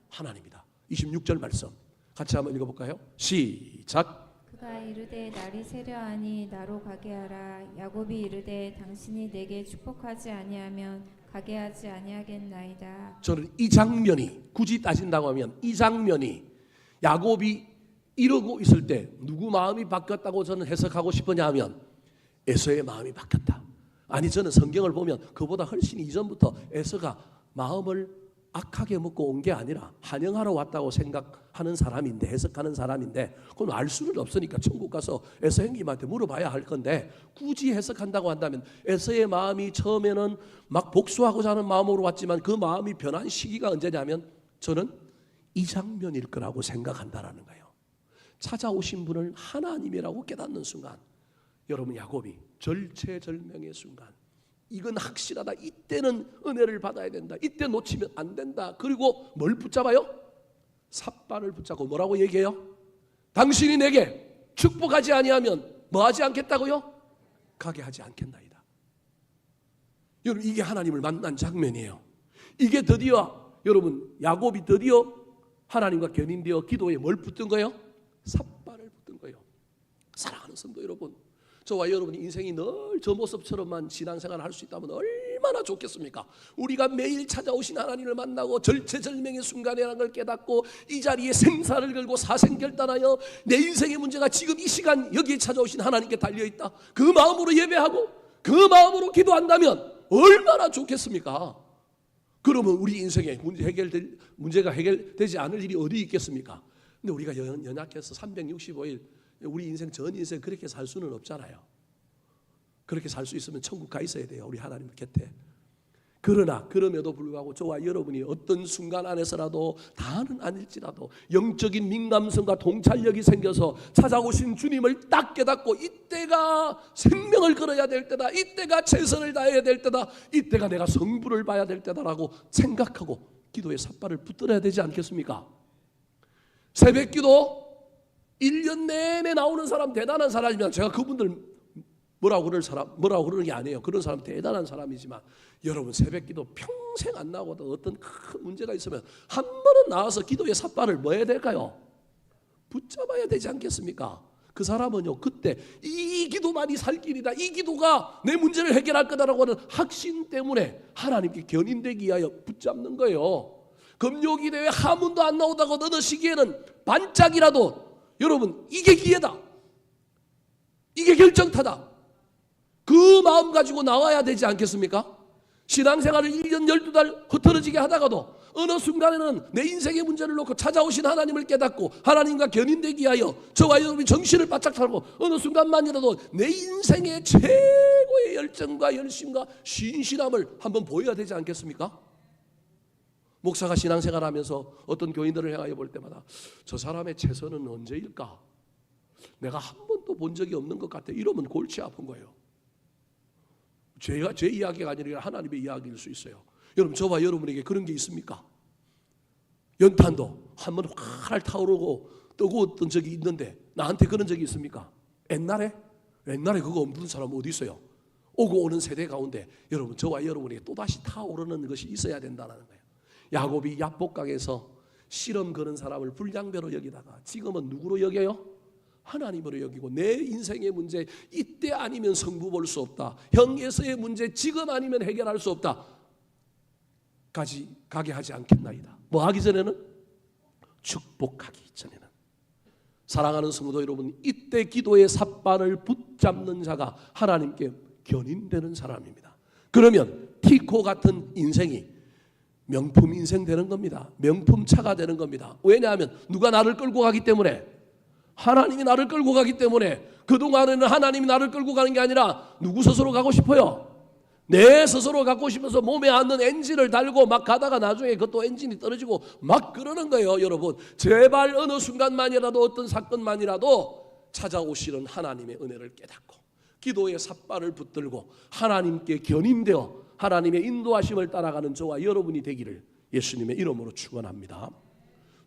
하나님이다. 26절 말씀 같이 한번 읽어볼까요? 시작. 그가 이르되 날이 세려하니 나로 가게 하라. 야곱이 이르되 당신이 내게 축복하지 아니하면 가게 하지 아니하겠나이다. 저는 이 장면이, 굳이 따진다고 하면 이 장면이 야곱이 이러고 있을 때 누구 마음이 바뀌었다고 저는 해석하고 싶으냐 하면 에서의 마음이 바뀌었다. 아니, 저는 성경을 보면 그보다 훨씬 이전부터 에서가 마음을 악하게 먹고 온 게 아니라 환영하러 왔다고 생각하는 사람인데, 해석하는 사람인데, 그건 알 수는 없으니까 천국 가서 에서 형님한테 물어봐야 할 건데, 굳이 해석한다고 한다면 에서의 마음이 처음에는 막 복수하고자 하는 마음으로 왔지만 그 마음이 변한 시기가 언제냐면 저는 이 장면일 거라고 생각한다라는 거예요. 찾아오신 분을 하나님이라고 깨닫는 순간, 여러분, 야곱이 절체절명의 순간, 이건 확실하다. 이때는 은혜를 받아야 된다. 이때 놓치면 안 된다. 그리고 뭘 붙잡아요? 삿발을 붙잡고 뭐라고 얘기해요? 당신이 내게 축복하지 아니하면 뭐 하지 않겠다고요? 가게 하지 않겠나이다. 여러분, 이게 하나님을 만난 장면이에요. 이게 드디어, 여러분, 야곱이 드디어 하나님과 견인되어 기도에 뭘 붙든 거예요? 삿발을 붙든 거예요. 사랑하는 성도 여러분, 저와 여러분이 인생이 늘 저 모습처럼만 신앙생활을 할 수 있다면 얼마나 좋겠습니까? 우리가 매일 찾아오신 하나님을 만나고 절체절명의 순간이라는 걸 깨닫고 이 자리에 생사를 걸고 사생결단하여 내 인생의 문제가 지금 이 시간 여기에 찾아오신 하나님께 달려있다, 그 마음으로 예배하고 그 마음으로 기도한다면 얼마나 좋겠습니까? 그러면 우리 인생의 문제가 해결되지 않을 일이 어디 있겠습니까? 근데 우리가 연약해서 365일 우리 인생 전 인생 그렇게 살 수는 없잖아요. 그렇게 살 수 있으면 천국 가 있어야 돼요, 우리 하나님 곁에. 그러나 그럼에도 불구하고 저와 여러분이 어떤 순간 안에서라도, 다는 아닐지라도 영적인 민감성과 통찰력이 생겨서 찾아오신 주님을 딱 깨닫고 이때가 생명을 걸어야 될 때다, 이때가 최선을 다해야 될 때다, 이때가 내가 성부를 봐야 될 때다라고 생각하고 기도의 삿발을 붙들어야 되지 않겠습니까? 새벽기도 1년 내내 나오는 사람 대단한 사람이면 제가 그분들 뭐라고 그러는 게 아니에요. 그런 사람 대단한 사람이지만, 여러분, 새벽기도 평생 안 나오고도 어떤 큰 문제가 있으면 한 번은 나와서 기도의 삿발을 뭐 해야 될까요? 붙잡아야 되지 않겠습니까? 그 사람은요, 그때 이 기도만이 살 길이다, 이 기도가 내 문제를 해결할 거다라고 하는 확신 때문에 하나님께 견인되기 위하여 붙잡는 거예요. 금요 기도에 하문도 안 나오다고 어느 시기에는 반짝이라도 여러분 이게 기회다. 이게 결정타다. 그 마음 가지고 나와야 되지 않겠습니까? 신앙생활을 1년 12달 흐트러지게 하다가도 어느 순간에는 내 인생의 문제를 놓고 찾아오신 하나님을 깨닫고 하나님과 견인되기 위하여 저와 여러분이 정신을 바짝 차리고 어느 순간만이라도 내 인생의 최고의 열정과 열심과 신실함을 한번 보여야 되지 않겠습니까? 목사가 신앙생활하면서 어떤 교인들을 향하여 볼 때마다 저 사람의 최선은 언제일까? 내가 한 번도 본 적이 없는 것 같아. 이러면 골치 아픈 거예요. 제 이야기가 아니라 하나님의 이야기일 수 있어요. 여러분, 저와 여러분에게 그런 게 있습니까? 연탄도 한번 활 타오르고 뜨거웠던 적이 있는데 나한테 그런 적이 있습니까? 옛날에 그거 없는 사람 어디 있어요? 오고 오는 세대 가운데 여러분, 저와 여러분에게 또다시 타오르는 것이 있어야 된다는 거예요. 야곱이 야복강에서 실험 거는 사람을 불량배로 여기다가 지금은 누구로 여겨요? 하나님으로 여기고 내 인생의 문제 이때 아니면 성부 볼 수 없다. 형 에서의 문제 지금 아니면 해결할 수 없다. 가게 하지 않겠나이다. 뭐 하기 전에는? 축복하기 전에는. 사랑하는 성도 여러분, 이때 기도의 삿발을 붙잡는 자가 하나님께 견인되는 사람입니다. 그러면 티코 같은 인생이 명품 인생 되는 겁니다. 명품 차가 되는 겁니다. 왜냐하면 누가 나를 끌고 가기 때문에, 하나님이 나를 끌고 가기 때문에. 그동안에는 하나님이 나를 끌고 가는 게 아니라 누구 스스로 가고 싶어요? 내 스스로 갖고 싶어서 몸에 앉는 엔진을 달고 막 가다가 나중에 그것도 엔진이 떨어지고 막 그러는 거예요. 여러분, 제발 어느 순간만이라도 어떤 사건만이라도 찾아오시는 하나님의 은혜를 깨닫고 기도의 삿발을 붙들고 하나님께 견인되어 하나님의 인도하심을 따라가는 저와 여러분이 되기를 예수님의 이름으로 축원합니다.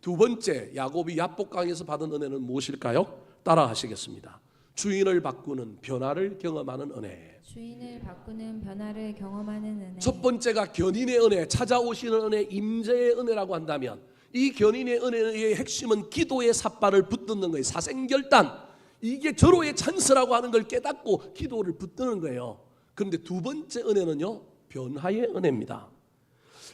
두 번째, 야곱이 야복강에서 받은 은혜는 무엇일까요? 따라하시겠습니다. 주인을 바꾸는 변화를 경험하는 은혜. 주인을 바꾸는 변화를 경험하는 은혜. 첫 번째가 견인의 은혜, 찾아오시는 은혜, 임재의 은혜라고 한다면 이 견인의 은혜의 핵심은 기도의 삿발을 붙드는 거예요. 사생결단, 이게 절호의 찬스라고 하는 걸 깨닫고 기도를 붙드는 거예요. 그런데 두 번째 은혜는요, 변화의 은혜입니다.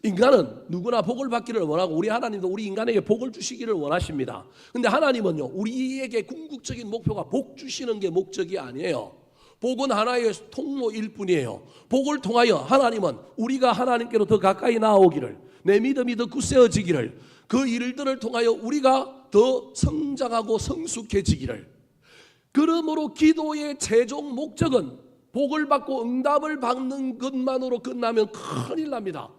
인간은 누구나 복을 받기를 원하고 우리 하나님도 우리 인간에게 복을 주시기를 원하십니다. 근데 하나님은요, 우리에게 궁극적인 목표가 복 주시는 게 목적이 아니에요. 복은 하나의 통로일 뿐이에요. 복을 통하여 하나님은 우리가 하나님께로 더 가까이 나아오기를, 내 믿음이 더 굳세어지기를, 그 일들을 통하여 우리가 더 성장하고 성숙해지기를. 그러므로 기도의 최종 목적은 복을 받고 응답을 받는 것만으로 끝나면 큰일 납니다.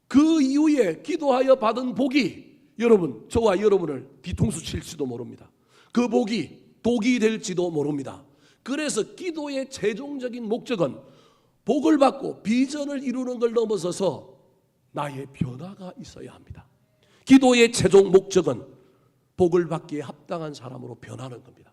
그 이후에 기도하여 받은 복이 여러분, 저와 여러분을 뒤통수 칠지도 모릅니다. 그 복이 독이 될지도 모릅니다. 그래서 기도의 최종적인 목적은 복을 받고 비전을 이루는 걸 넘어서서 나의 변화가 있어야 합니다. 기도의 최종 목적은 복을 받기에 합당한 사람으로 변하는 겁니다.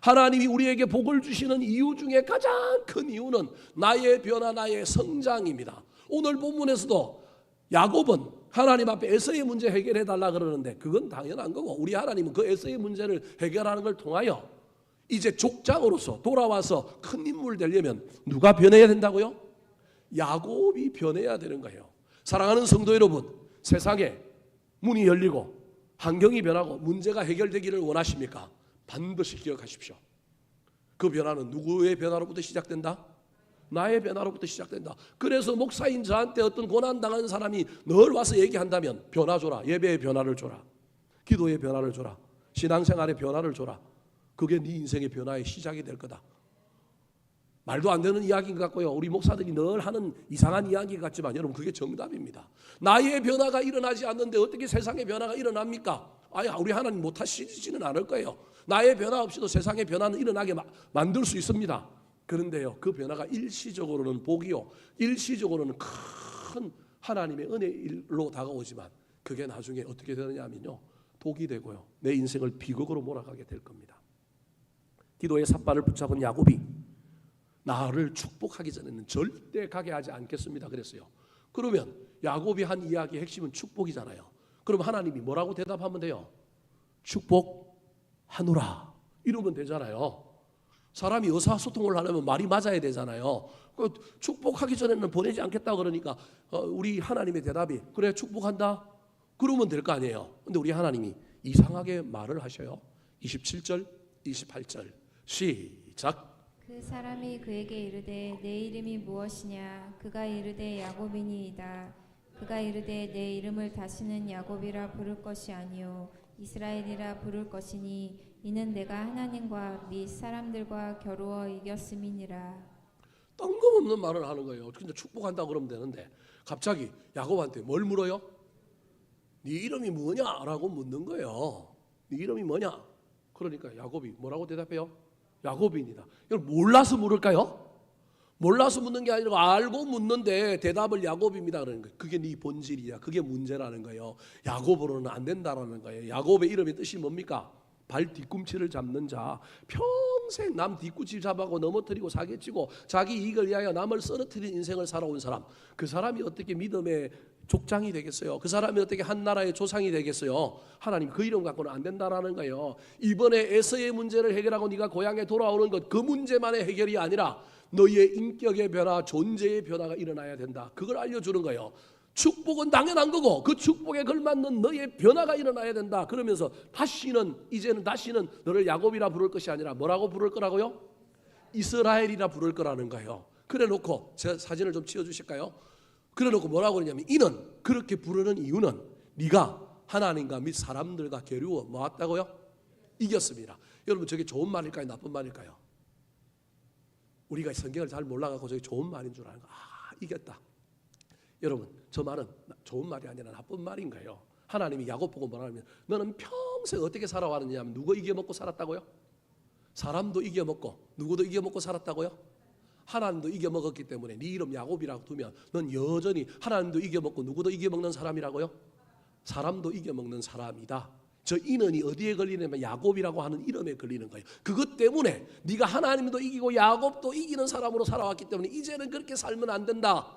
하나님이 우리에게 복을 주시는 이유 중에 가장 큰 이유는 나의 변화, 나의 성장입니다. 오늘 본문에서도 야곱은 하나님 앞에 에서의 문제 해결해 달라 그러는데 그건 당연한 거고, 우리 하나님은 그 에서의 문제를 해결하는 걸 통하여 이제 족장으로서 돌아와서 큰 인물 되려면 누가 변해야 된다고요? 야곱이 변해야 되는 거예요. 사랑하는 성도 여러분, 세상에 문이 열리고 환경이 변하고 문제가 해결되기를 원하십니까? 반드시 기억하십시오. 그 변화는 누구의 변화로부터 시작된다? 나의 변화로부터 시작된다. 그래서 목사인 저한테 어떤 고난당한 사람이 늘 와서 얘기한다면 변화 줘라. 예배의 변화를 줘라. 기도의 변화를 줘라. 신앙생활의 변화를 줘라. 그게 네 인생의 변화의 시작이 될 거다. 말도 안 되는 이야기인 것 같고요. 우리 목사들이 늘 하는 이상한 이야기 같지만 여러분, 그게 정답입니다. 나의 변화가 일어나지 않는데 어떻게 세상의 변화가 일어납니까? 우리 하나님 못하시지는 않을 거예요. 나의 변화 없이도 세상의 변화는 일어나게 만들 수 있습니다. 그런데요, 그 변화가 일시적으로는 복이요, 일시적으로는 큰 하나님의 은혜로 다가오지만 그게 나중에 어떻게 되느냐 하면요, 독이 되고요, 내 인생을 비극으로 몰아가게 될 겁니다. 기도의 삿발을 붙잡은 야곱이 나를 축복하기 전에는 절대 가게 하지 않겠습니다 그랬어요. 그러면 야곱이 한 이야기의 핵심은 축복이잖아요. 그럼 하나님이 뭐라고 대답하면 돼요? 축복하노라 이러면 되잖아요. 사람이 의사소통을 하려면 말이 맞아야 되잖아요. 축복하기 전에는 보내지 않겠다 그러니까 우리 하나님의 대답이 그래 축복한다. 그러면 될 거 아니에요. 근데 우리 하나님이 이상하게 말을 하셔요. 27절, 28절 시작. 그 사람이 그에게 이르되 내 이름이 무엇이냐? 그가 이르되 야곱이니이다. 그가 이르되 내 이름을 다시는 야곱이라 부를 것이 아니요 이스라엘이라 부를 것이니 이는 내가 하나님과 및 사람들과 겨루어 이겼음이니라. 뜬금없는 말을 하는 거예요. 근데 축복한다 그러면 되는데 갑자기 야곱한테 뭘 물어요? 네 이름이 뭐냐라고 묻는 거예요. 네 이름이 뭐냐? 그러니까 야곱이 뭐라고 대답해요? 야곱입니다. 여러분 몰라서 물을까요? 몰라서 묻는 게 아니라 알고 묻는데 대답을 야곱입니다 그러는 거예요. 그게 네 본질이야. 그게 문제라는 거예요. 야곱으로는 안 된다라는 거예요. 야곱의 이름의 뜻이 뭡니까? 발 뒤꿈치를 잡는 자. 평생 남 뒤꿈치 잡아고 넘어뜨리고 사기치고 자기 이익을 위하여 남을 쓰러뜨린 인생을 살아온 사람. 그 사람이 어떻게 믿음의 족장이 되겠어요? 그 사람이 어떻게 한 나라의 조상이 되겠어요? 하나님 그 이름 갖고는 안 된다라는 거예요. 이번에 에서의 문제를 해결하고 네가 고향에 돌아오는 것 그 문제만의 해결이 아니라 너희의 인격의 변화, 존재의 변화가 일어나야 된다. 그걸 알려주는 거예요. 축복은 당연한 거고 그 축복에 걸맞는 너의 변화가 일어나야 된다. 그러면서 이제는 다시는 너를 야곱이라 부를 것이 아니라 뭐라고 부를 거라고요? 이스라엘이라 부를 거라는 거예요. 그래 놓고 제 사진을 좀 치워주실까요? 그래 놓고 뭐라고 그러냐면 이는 그렇게 부르는 이유는 네가 하나님과 및 사람들과 겨루어 뭐했다고요? 이겼습니다. 여러분 저게 좋은 말일까요? 나쁜 말일까요? 우리가 성경을 잘 몰라가지고 저게 좋은 말인 줄 아는 거. 이겼다. 여러분 저 말은 좋은 말이 아니라 나쁜 말인 거예요. 하나님이 야곱 보고 뭐라 하면 너는 평생 어떻게 살아왔느냐 하면 누구 이겨먹고 살았다고요? 사람도 이겨먹고 누구도 이겨먹고 살았다고요? 하나님도 이겨먹었기 때문에 네 이름 야곱이라고 두면 넌 여전히 하나님도 이겨먹고 누구도 이겨먹는 사람이라고요? 사람도 이겨먹는 사람이다. 저 인연이 어디에 걸리냐면 야곱이라고 하는 이름에 걸리는 거예요. 그것 때문에 네가 하나님도 이기고 야곱도 이기는 사람으로 살아왔기 때문에 이제는 그렇게 살면 안 된다.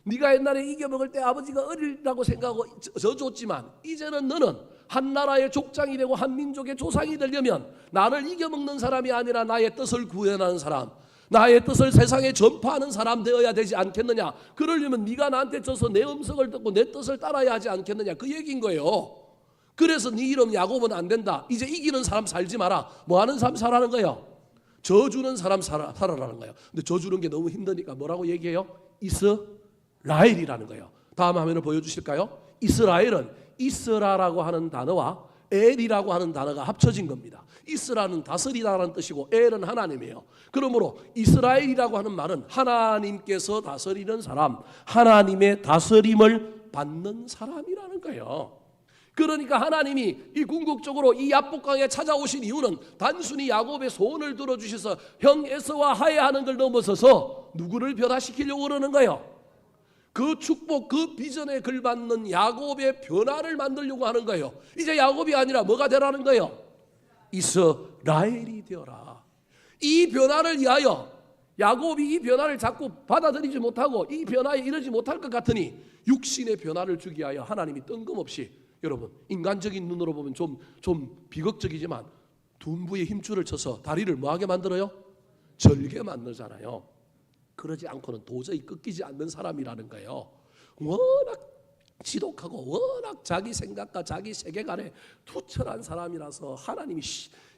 네가 옛날에 이겨먹을 때 아버지가 어리라고 생각하고 져줬지만 이제는 너는 한 나라의 족장이 되고 한 민족의 조상이 되려면 나를 이겨먹는 사람이 아니라 나의 뜻을 구현하는 사람, 나의 뜻을 세상에 전파하는 사람 되어야 되지 않겠느냐. 그러려면 네가 나한테 져서 내 음성을 듣고 내 뜻을 따라야 하지 않겠느냐. 그 얘기인 거예요. 그래서 네 이름 야곱은 안 된다. 이제 이기는 사람 살지 마라. 뭐 하는 사람 살라는 거예요? 져주는 사람 살아라는 거예요. 근데 져주는 게 너무 힘드니까 뭐라고 얘기해요? 이스라엘이라는 거예요. 다음 화면을 보여주실까요? 이스라엘은 이스라라고 하는 단어와 엘이라고 하는 단어가 합쳐진 겁니다. 이스라는 다스리다라는 뜻이고 엘은 하나님이에요. 그러므로 이스라엘이라고 하는 말은 하나님께서 다스리는 사람, 하나님의 다스림을 받는 사람이라는 거예요. 그러니까 하나님이 이 궁극적으로 이 야복강에 찾아오신 이유는 단순히 야곱의 소원을 들어주셔서 형 에서와 화해하는 걸 넘어서서 누구를 변화시키려고 그러는 거예요. 그 축복, 그 비전에 걸맞는 야곱의 변화를 만들려고 하는 거예요. 이제 야곱이 아니라 뭐가 되라는 거예요? 이스라엘이 되어라. 이 변화를 위하여 야곱이 이 변화를 자꾸 받아들이지 못하고 이 변화에 이르지 못할 것 같으니 육신의 변화를 주기 위하여 하나님이 뜬금없이, 여러분 인간적인 눈으로 보면 좀 비극적이지만 둔부에 힘줄을 쳐서 다리를 뭐하게 만들어요? 절게 만들잖아요. 그러지 않고는 도저히 꺾이지 않는 사람이라는 거예요. 워낙 지독하고 워낙 자기 생각과 자기 세계관에 투철한 사람이라서 하나님이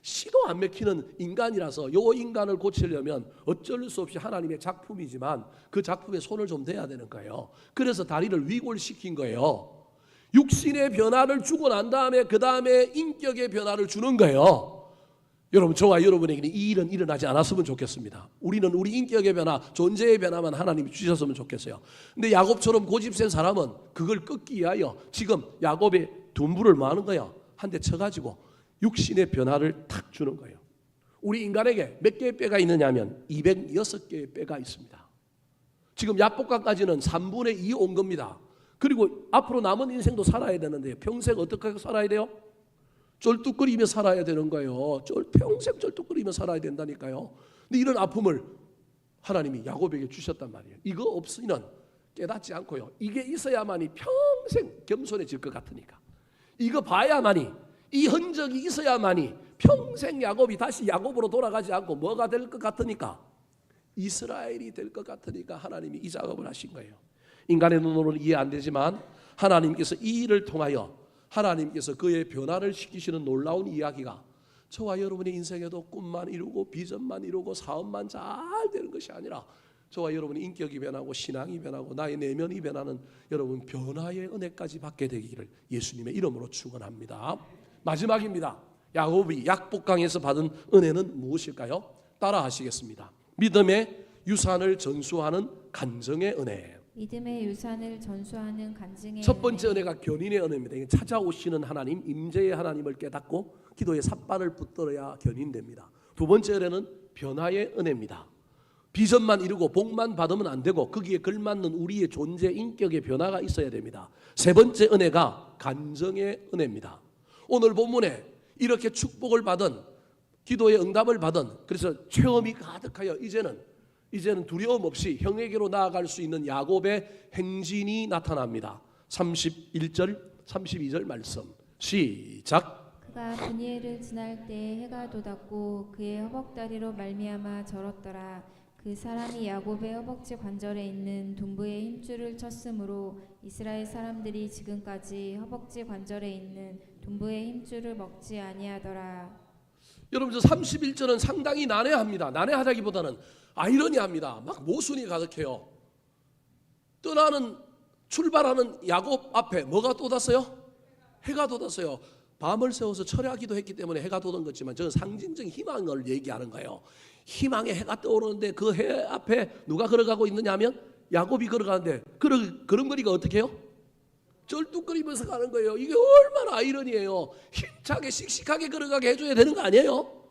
시도 안 맥히는 인간이라서 요 인간을 고치려면 어쩔 수 없이 하나님의 작품이지만 그 작품에 손을 좀 대야 되는 거예요. 그래서 다리를 위골시킨 거예요. 육신의 변화를 주고 난 다음에 그 다음에 인격의 변화를 주는 거예요. 여러분 저와 여러분에게는 이 일은 일어나지 않았으면 좋겠습니다. 우리는 우리 인격의 변화, 존재의 변화만 하나님이 주셨으면 좋겠어요. 근데 야곱처럼 고집센 사람은 그걸 끊기 위하여 지금 야곱의 둔부를 뭐 하는 거야? 한 대 쳐가지고 육신의 변화를 탁 주는 거예요. 우리 인간에게 몇 개의 뼈가 있느냐 하면 206개의 뼈가 있습니다. 지금 야복강까지는 3분의 2 온 겁니다. 그리고 앞으로 남은 인생도 살아야 되는데 평생 어떻게 살아야 돼요? 쩔뚝거리며 살아야 되는 거예요. 평생 쩔뚝거리며 살아야 된다니까요. 근데 이런 아픔을 하나님이 야곱에게 주셨단 말이에요. 이거 없으면 깨닫지 않고요. 이게 있어야만이 평생 겸손해질 것 같으니까. 이거 봐야만이, 이 흔적이 있어야만이 평생 야곱이 다시 야곱으로 돌아가지 않고 뭐가 될 것 같으니까, 이스라엘이 될 것 같으니까 하나님이 이 작업을 하신 거예요. 인간의 눈으로는 이해 안 되지만 하나님께서 이 일을 통하여 하나님께서 그의 변화를 시키시는 놀라운 이야기가 저와 여러분의 인생에도 꿈만 이루고 비전만 이루고 사업만 잘 되는 것이 아니라 저와 여러분의 인격이 변하고 신앙이 변하고 나의 내면이 변하는 여러분 변화의 은혜까지 받게 되기를 예수님의 이름으로 축원합니다. 마지막입니다. 야곱이 약복강에서 받은 은혜는 무엇일까요? 따라 하시겠습니다. 믿음의 유산을 전수하는 간증의 은혜. 믿음의 유산을 전수하는 간증의 첫 번째 은혜가 견인의 은혜입니다. 이게 찾아오시는 하나님, 임재의 하나님을 깨닫고 기도의 삿발을 붙들어야 견인됩니다. 두 번째 은혜는 변화의 은혜입니다. 비전만 이루고 복만 받으면 안 되고 거기에 걸맞는 우리의 존재 인격의 변화가 있어야 됩니다. 세 번째 은혜가 간증의 은혜입니다. 오늘 본문에 이렇게 축복을 받은 기도의 응답을 받은 그래서 체험이 가득하여 이제는 두려움 없이 형에게로 나아갈 수 있는 야곱의 행진이 나타납니다. 31절 32절 말씀 시작. 그가 브니엘을 지날 때 해가 돋았고 그의 허벅다리로 말미암아 절었더라. 그 사람이 야곱의 허벅지 관절에 있는 둔부의 힘줄을 쳤으므로 이스라엘 사람들이 지금까지 허벅지 관절에 있는 둔부의 힘줄을 먹지 아니하더라. 여러분 저 31절은 상당히 난해합니다. 난해하다기보다는 아이러니합니다. 막 모순이 가득해요. 출발하는 야곱 앞에 뭐가 돋았어요? 해가 돋았어요. 밤을 새워서 철야기도 했기 때문에 해가 돋은 거지만 저는 상징적인 희망을 얘기하는 거예요. 희망의 해가 떠오르는데 그 해 앞에 누가 걸어가고 있느냐 하면 야곱이 걸어가는데 걸음걸이가 어떻게 해요? 쩔뚝거리면서 가는 거예요. 이게 얼마나 아이러니해요. 힘차게 씩씩하게 걸어가게 해줘야 되는 거 아니에요?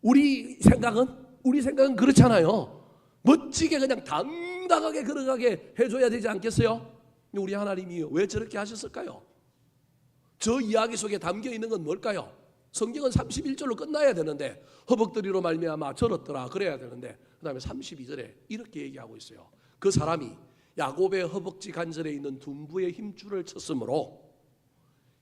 우리 생각은 그렇잖아요. 멋지게 그냥 당당하게 걸어가게 해줘야 되지 않겠어요? 우리 하나님이 왜 저렇게 하셨을까요? 저 이야기 속에 담겨 있는 건 뭘까요? 성경은 31절로 끝나야 되는데 허벅다리로 말미암아 절었더라 그래야 되는데 그 다음에 32절에 이렇게 얘기하고 있어요. 그 사람이 야곱의 허벅지 관절에 있는 둔부의 힘줄을 쳤으므로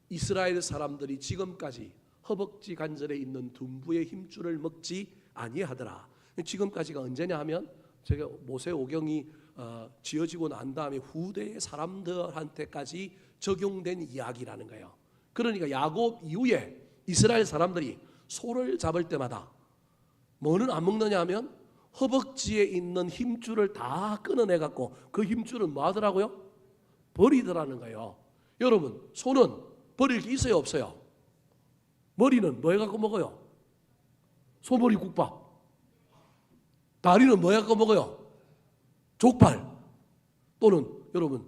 이스라엘 사람들이 지금까지 허벅지 관절에 있는 둔부의 힘줄을 먹지 아니하더라. 지금까지가 언제냐 하면 제가 모세오경이 지어지고 난 다음에 후대의 사람들한테까지 적용된 이야기라는 거예요. 그러니까 야곱 이후에 이스라엘 사람들이 소를 잡을 때마다 뭐는 안 먹느냐 하면 허벅지에 있는 힘줄을 다 끊어내 갖고 그 힘줄은 뭐 하더라고요? 버리더라는 거예요. 여러분 소는 버릴 게 있어요 없어요? 머리는 뭐 해갖고 먹어요? 소머리 국밥. 다리는 뭐 해갖고 먹어요? 족발. 또는 여러분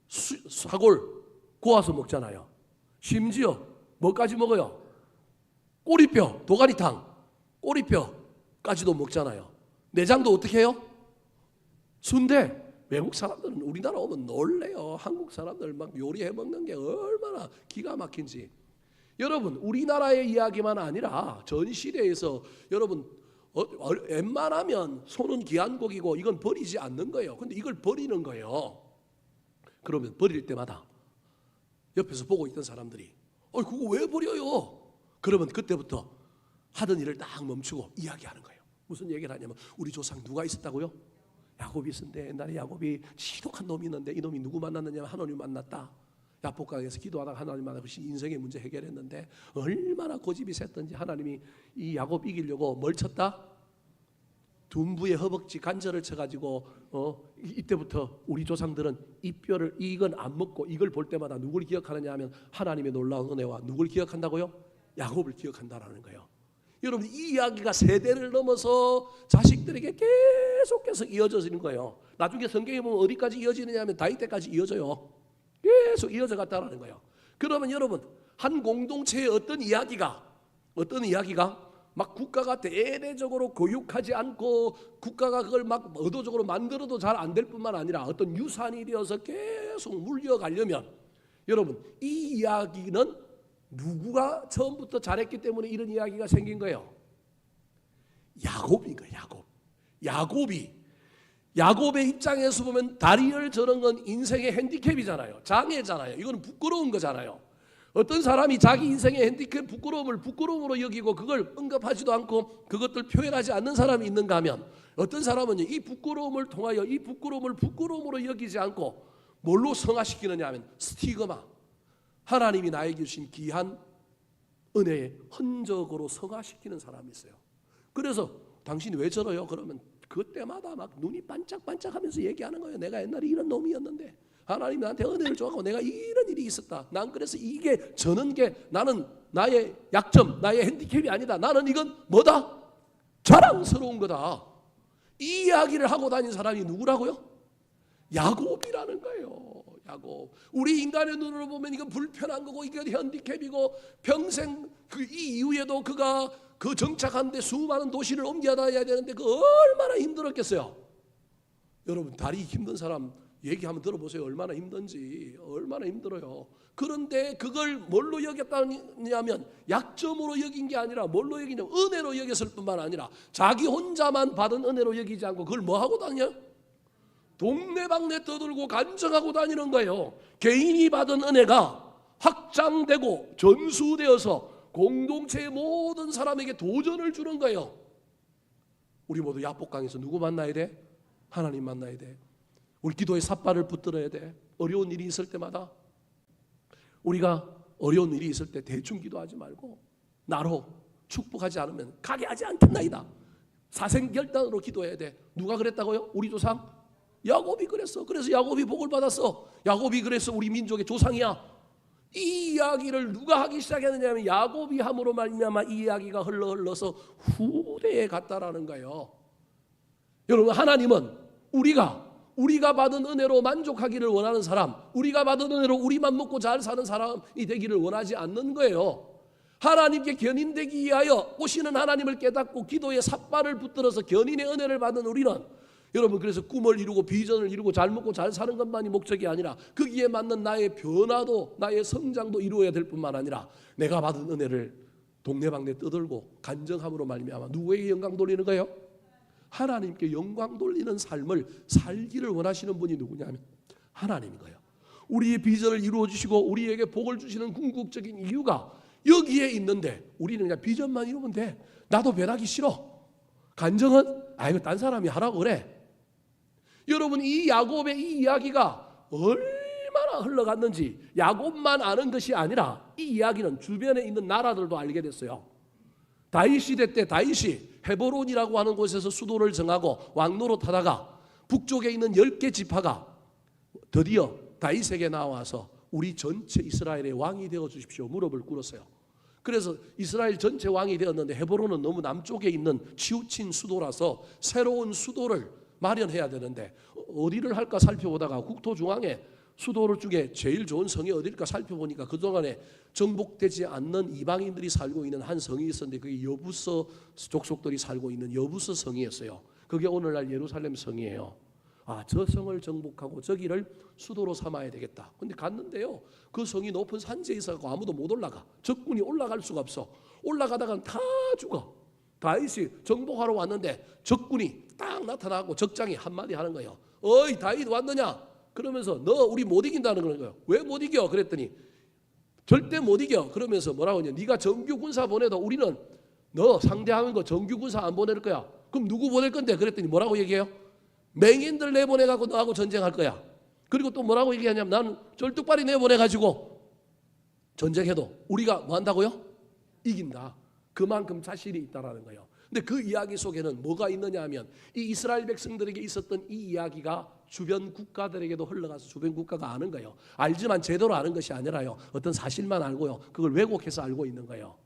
사골 구워서 먹잖아요. 심지어 뭐까지 먹어요? 꼬리뼈, 도가니탕, 꼬리뼈까지도 먹잖아요. 내장도 어떻게 해요? 순대. 외국 사람들은 우리나라 오면 놀래요. 한국 사람들 막 요리해 먹는 게 얼마나 기가 막힌지. 여러분 우리나라의 이야기만 아니라 전 시대에서 여러분 웬만하면 소는 귀한 고기고 이건 버리지 않는 거예요. 근데 이걸 버리는 거예요. 그러면 버릴 때마다 옆에서 보고 있던 사람들이 그거 왜 버려요? 그러면 그때부터 하던 일을 딱 멈추고 이야기하는 거예요. 무슨 얘기를 하냐면 우리 조상 누가 있었다고요? 야곱이 있었는데 옛날에 야곱이 지독한 놈이 있는데 이 놈이 누구 만났느냐 하면 하나님 만났다. 야복강에서 기도하다가 하나님 만나고 인생의 문제 해결했는데 얼마나 고집이 셌던지 하나님이 이 야곱 이기려고 뭘 쳤다? 둔부의 허벅지 관절을 쳐가지고 이때부터 우리 조상들은 이 뼈를 이건 안 먹고 이걸 볼 때마다 누굴 기억하느냐 하면 하나님의 놀라운 은혜와 누굴 기억한다고요? 야곱을 기억한다라는 거예요. 여러분 이 이야기가 세대를 넘어서 자식들에게 계속해서 이어져지는 거예요. 나중에 성경에 보면 어디까지 이어지느냐 하면 다윗 때까지 이어져요. 계속 이어져 갔다라는 거예요. 그러면 여러분 한 공동체의 어떤 이야기가 막 국가가 대대적으로 교육하지 않고 국가가 그걸 막 의도적으로 만들어도 잘 안 될 뿐만 아니라 어떤 유산이 되어서 계속 물려가려면 여러분 이 이야기는 누구가 처음부터 잘했기 때문에 이런 이야기가 생긴 거예요? 야곱인 거예요. 야곱의 입장에서 보면 다리를 저는 건 인생의 핸디캡이잖아요. 장애잖아요. 이거는 부끄러운 거잖아요. 어떤 사람이 자기 인생의 핸디캡 부끄러움을 부끄러움으로 여기고 그걸 언급하지도 않고 그것들 표현하지 않는 사람이 있는가 하면 어떤 사람은 이 부끄러움을 통하여 이 부끄러움을 부끄러움으로 여기지 않고 뭘로 성화시키느냐 하면 스티그마, 하나님이 나에게 주신 귀한 은혜의 흔적으로 성화시키는 사람이 있어요. 그래서 당신이 왜 저러요? 그러면 그때마다 막 눈이 반짝반짝하면서 얘기하는 거예요. 내가 옛날에 이런 놈이었는데 하나님이 나한테 은혜를 줘서 내가 이런 일이 있었다. 난 그래서 이게 저는 게 나는 나의 약점, 나의 핸디캡이 아니다. 나는 이건 뭐다? 자랑스러운 거다. 이 이야기를 하고 다닌 사람이 누구라고요? 야곱이라는 거예요. 야곱. 우리 인간의 눈으로 보면 이건 불편한 거고 이건 핸디캡이고 평생 이 이후에도 그가 그 정착하는데 수많은 도시를 옮겨 다녀야 되는데 그 얼마나 힘들었겠어요. 여러분 다리 힘든 사람 얘기하면 들어보세요. 얼마나 힘든지. 얼마나 힘들어요. 그런데 그걸 뭘로 여겼다냐면 약점으로 여긴 게 아니라 뭘로 여기냐면 은혜로 여겼을 뿐만 아니라 자기 혼자만 받은 은혜로 여기지 않고 그걸 뭐 하고 다녀요? 동네방네 떠들고 간증하고 다니는 거예요. 개인이 받은 은혜가 확장되고 전수되어서 공동체의 모든 사람에게 도전을 주는 거예요. 우리 모두 야복강에서 누구 만나야 돼? 하나님 만나야 돼. 우리 기도에 삿발을 붙들어야 돼. 어려운 일이 있을 때마다 우리가 어려운 일이 있을 때 대충 기도하지 말고 나로 축복하지 않으면 가게 하지 않겠나이다. 사생결단으로 기도해야 돼. 누가 그랬다고요? 우리 조상? 야곱이 그랬어. 그래서 야곱이 복을 받았어. 야곱이 그래서 우리 민족의 조상이야. 이 이야기를 누가 하기 시작했느냐면 야곱이 함으로 말미암아 이 이야기가 흘러서 후대에 갔다라는 거예요. 여러분 하나님은 우리가 받은 은혜로 만족하기를 원하는 사람, 우리가 받은 은혜로 우리만 먹고 잘 사는 사람이 되기를 원하지 않는 거예요. 하나님께 견인되기 위하여 오시는 하나님을 깨닫고 기도에 삿발을 붙들어서 견인의 은혜를 받은 우리는 여러분 그래서 꿈을 이루고 비전을 이루고 잘 먹고 잘 사는 것만이 목적이 아니라 거기에 맞는 나의 변화도 나의 성장도 이루어야 될 뿐만 아니라 내가 받은 은혜를 동네방네 떠들고 간증함으로 말미암아 누구에게 영광 돌리는 거예요? 하나님께 영광 돌리는 삶을 살기를 원하시는 분이 누구냐면 하나님인 거예요. 우리의 비전을 이루어 주시고 우리에게 복을 주시는 궁극적인 이유가 여기에 있는데 우리는 그냥 비전만 이루면 돼. 나도 변하기 싫어. 간증은 이거 딴 사람이 하라고 그래. 여러분 이 야곱의 이 이야기가 얼마나 흘러갔는지 야곱만 아는 것이 아니라 이 이야기는 주변에 있는 나라들도 알게 됐어요. 다윗 시대 때 다윗이 헤브론이라고 하는 곳에서 수도를 정하고 왕노릇하다가 북쪽에 있는 10개 지파가 드디어 다윗에게 나와서 우리 전체 이스라엘의 왕이 되어 주십시오 무릎을 꿇었어요. 그래서 이스라엘 전체 왕이 되었는데 헤브론은 너무 남쪽에 있는 치우친 수도라서 새로운 수도를 마련해야 되는데 어디를 할까 살펴보다가 국토 중앙에 수도 중에 제일 좋은 성이 어딜까 살펴보니까 그동안에 정복되지 않는 이방인들이 살고 있는 한 성이 있었는데 그게 여부서 족속들이 살고 있는 여부서 성이었어요. 그게 오늘날 예루살렘 성이에요. 저 성을 정복하고 저기를 수도로 삼아야 되겠다. 근데 갔는데요. 그 성이 높은 산지에 있어서 아무도 못 올라가. 적군이 올라갈 수가 없어. 올라가다가 다 죽어. 다윗이 정복하러 왔는데 적군이 딱 나타나고 적장이 한마디 하는 거예요. 어이 다윗 왔느냐? 그러면서 너 우리 못 이긴다는 거예요. 왜 못 이겨? 그랬더니 절대 못 이겨. 그러면서 뭐라고 하냐? 네가 정규 군사 보내도 우리는 너 상대하는 거 정규 군사 안 보낼 거야. 그럼 누구 보낼 건데? 그랬더니 뭐라고 얘기해요? 맹인들 내보내갖고 너하고 전쟁할 거야. 그리고 또 뭐라고 얘기하냐면 나는 쫄뚝발이 내보내가지고 전쟁해도 우리가 뭐 한다고요? 이긴다. 그만큼 자신이 있다라는 거예요. 근데 그 이야기 속에는 뭐가 있느냐 하면 이 이스라엘 백성들에게 있었던 이 이야기가 주변 국가들에게도 흘러가서 주변 국가가 아는 거예요. 알지만 제대로 아는 것이 아니라요. 어떤 사실만 알고요. 그걸 왜곡해서 알고 있는 거예요.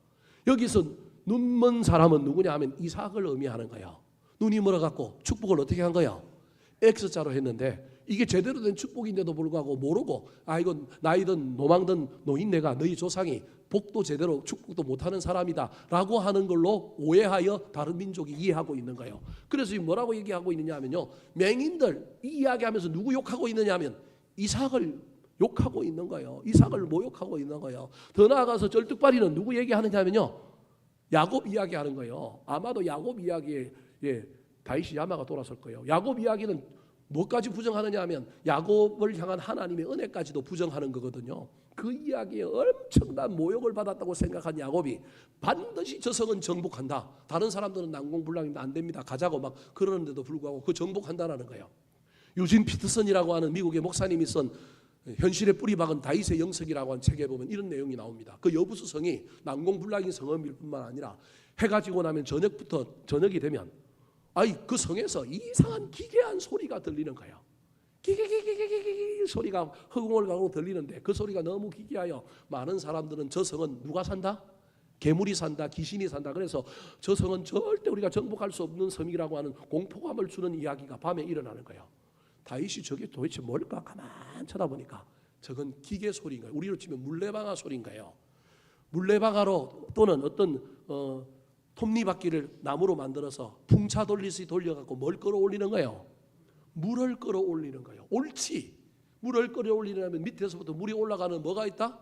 여기서 눈먼 사람은 누구냐 하면 이삭을 의미하는 거예요. 눈이 멀어갖고 축복을 어떻게 한 거예요? X자로 했는데 이게 제대로 된 축복인데도 불구하고 모르고 이건 나이든 노망든 노인네가 너희 조상이 복도 제대로 축복도 못하는 사람이다 라고 하는 걸로 오해하여 다른 민족이 이해하고 있는 거예요. 그래서 뭐라고 얘기하고 있느냐 하면요, 맹인들 이 이야기하면서 누구 욕하고 있느냐 하면 이삭을 욕하고 있는 거예요. 이삭을 모욕하고 있는 거예요. 더 나아가서 절뚝발이는 누구 얘기하느냐 하면요, 야곱 이야기하는 거예요. 아마도 야곱 이야기에 다윗이 야마가 돌아설 거예요. 야곱 이야기는 뭐까지 부정하느냐 하면 야곱을 향한 하나님의 은혜까지도 부정하는 거거든요. 그 이야기에 엄청난 모욕을 받았다고 생각한 야곱이 반드시 저 성은 정복한다. 다른 사람들은 난공불락인데 안 됩니다. 가자고 막 그러는데도 불구하고 그 정복한다라는 거예요. 유진 피터슨이라고 하는 미국의 목사님이 쓴 현실의 뿌리 박은 다윗의 영성이라고 하는 책에 보면 이런 내용이 나옵니다. 그 여부수 성이 난공불락인 성읍일 뿐만 아니라 해가 지고 나면 저녁이 되면 그 성에서 이상한 기괴한 소리가 들리는 거예요. 기기기기기기 소리가 허공을 가고 들리는데 그 소리가 너무 기괴하여 많은 사람들은 저 성은 누가 산다? 괴물이 산다, 귀신이 산다. 그래서 저 성은 절대 우리가 정복할 수 없는 섬이라고 하는 공포감을 주는 이야기가 밤에 일어나는 거예요. 다윗이 저게 도대체 뭘까 가만 쳐다보니까 저건 기계 소리인 거예요. 우리로 치면 물레방아 소리인 거예요. 물레방아로 또는 어떤 톱니바퀴를 나무로 만들어서 풍차 돌리듯이 돌려갖고 뭘 끌어올리는 거예요. 물을 끌어올리는 거예요. 옳지. 물을 끌어올리려면 밑에서부터 물이 올라가는 뭐가 있다?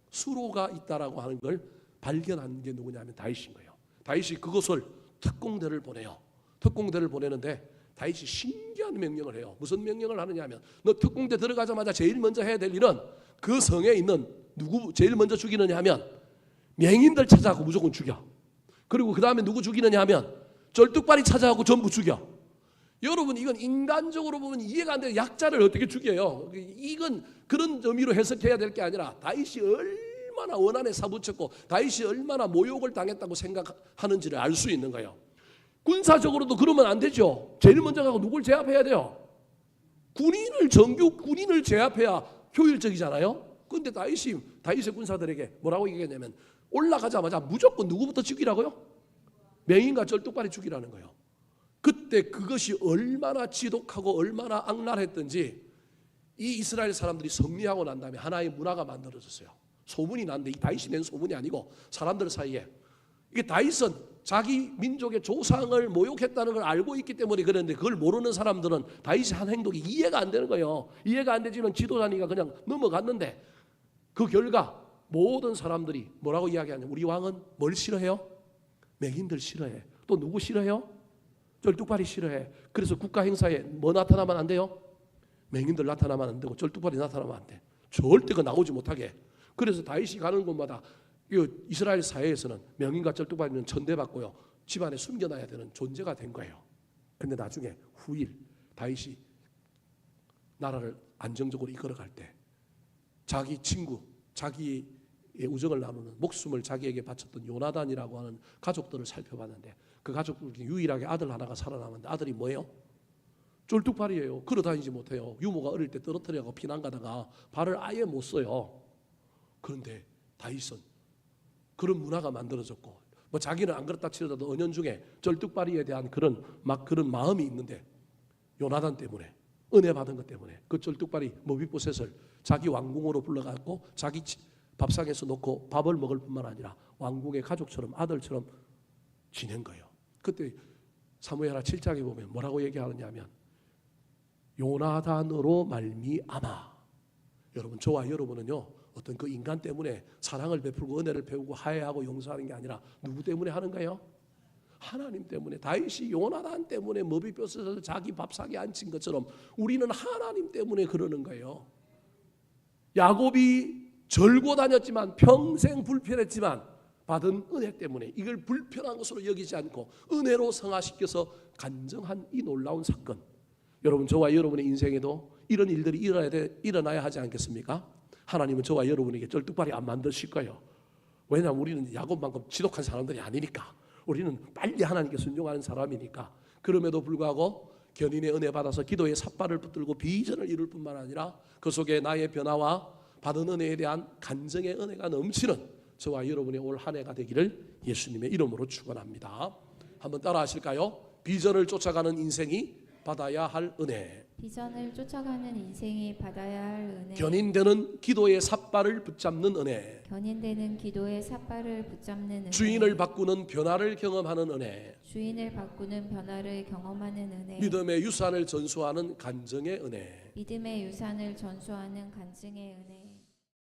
수로가 있다라고 하는 걸 발견한 게 누구냐면 다윗인 거예요. 다윗이 그것을 특공대를 보내요. 특공대를 보내는데 다윗이 신기한 명령을 해요. 무슨 명령을 하느냐 하면 너 특공대 들어가자마자 제일 먼저 해야 될 일은 그 성에 있는 누구 제일 먼저 죽이느냐 하면 맹인들 찾아가고 무조건 죽여. 그리고 그 다음에 누구 죽이느냐 하면 쩔뚝발이 찾아가고 전부 죽여. 여러분 이건 인간적으로 보면 이해가 안 돼요. 약자를 어떻게 죽여요? 이건 그런 의미로 해석해야 될 게 아니라 다윗이 얼마나 원한에 사부쳤고 다윗이 얼마나 모욕을 당했다고 생각하는지를 알 수 있는 거예요. 군사적으로도 그러면 안 되죠. 제일 먼저 가고 누굴 제압해야 돼요? 정규 군인을 제압해야 효율적이잖아요. 그런데 다윗의 군사들에게 뭐라고 얘기했냐면 올라가자마자 무조건 누구부터 죽이라고요? 맹인과 쩔뚝발이 죽이라는 거예요. 그때 그것이 얼마나 지독하고 얼마나 악랄했던지 이 이스라엘 사람들이 승리하고 난 다음에 하나의 문화가 만들어졌어요. 소문이 났는데 이 다윗이 낸 소문이 아니고 사람들 사이에 이게 다윗은 자기 민족의 조상을 모욕했다는 걸 알고 있기 때문에 그랬는데 그걸 모르는 사람들은 다윗이 한 행동이 이해가 안 되는 거예요. 이해가 안 되지만 지도자니까 그냥 넘어갔는데 그 결과 모든 사람들이 뭐라고 이야기하냐면 우리 왕은 뭘 싫어해요? 맹인들 싫어해. 또 누구 싫어해요? 쩔뚝발이 싫어해. 그래서 국가 행사에 뭐 나타나면 안 돼요? 맹인들 나타나면 안 되고 쩔뚝발이 나타나면 안 돼. 절대 그 나오지 못하게. 그래서 다윗이 가는 곳마다 이스라엘 사회에서는 명인과 쩔뚝발이는 천대받고요. 집안에 숨겨놔야 되는 존재가 된 거예요. 근데 나중에 후일 다윗이 나라를 안정적으로 이끌어갈 때 자기 친구, 자기의 우정을 나누는 목숨을 자기에게 바쳤던 요나단이라고 하는 가족들을 살펴봤는데 그 가족들 중에 유일하게 아들 하나가 살아남았는데 아들이 뭐예요? 쫄뚝발이에요. 걸어다니지 못해요. 유모가 어릴 때 떨어뜨려고 피난 가다가 발을 아예 못 써요. 그런데 다윗은 그런 문화가 만들어졌고 뭐 자기는 안 그렇다 치더라도 은연중에 쩔뚝발이에 대한 그런 마음이 있는데 요나단 때문에 은혜 받은 것 때문에 그 쩔뚝발이 모비보셋을 자기 왕궁으로 불러갔고 자기 밥상에서 놓고 밥을 먹을 뿐만 아니라 왕궁의 가족처럼 아들처럼 지낸 거예요. 그때 사무엘하 7장에 보면 뭐라고 얘기하느냐 하면 요나단으로 말미암아. 여러분 저와 여러분은요 어떤 그 인간 때문에 사랑을 베풀고 은혜를 배우고 화해하고 용서하는 게 아니라 누구 때문에 하는가요? 하나님 때문에. 다윗이 요나단 때문에 머비보셋을 자기 밥상에 앉힌 것처럼 우리는 하나님 때문에 그러는 거예요. 야곱이 절고 다녔지만 평생 불편했지만 받은 은혜 때문에 이걸 불편한 것으로 여기지 않고 은혜로 성화시켜서 간증한 이 놀라운 사건. 여러분 저와 여러분의 인생에도 이런 일들이 일어나야 하지 않겠습니까? 하나님은 저와 여러분에게 쩔뚝발이 안 만드실 거예요. 왜냐하면 우리는 야곱만큼 지독한 사람들이 아니니까. 우리는 빨리 하나님께 순종하는 사람이니까. 그럼에도 불구하고 견인의 은혜 받아서 기도의 삿발을 붙들고 비전을 이룰 뿐만 아니라 그 속에 나의 변화와 받은 은혜에 대한 간증의 은혜가 넘치는 저와 여러분의 올 한 해가 되기를 예수님의 이름으로 축원합니다. 한번 따라 하실까요? 비전을 쫓아가는 인생이 받아야 할 은혜. 비전을 쫓아가는 인생이 받아야 할 은혜. 견인되는 기도의 삿발을 붙잡는 은혜. 견인되는 기도의 삿발을 붙잡는 은혜. 주인을 바꾸는 변화를 경험하는 은혜. 주인을 바꾸는 변화를 경험하는 은혜. 믿음의 유산을 전수하는 간증의 은혜. 믿음의 유산을 전수하는 간증의 은혜.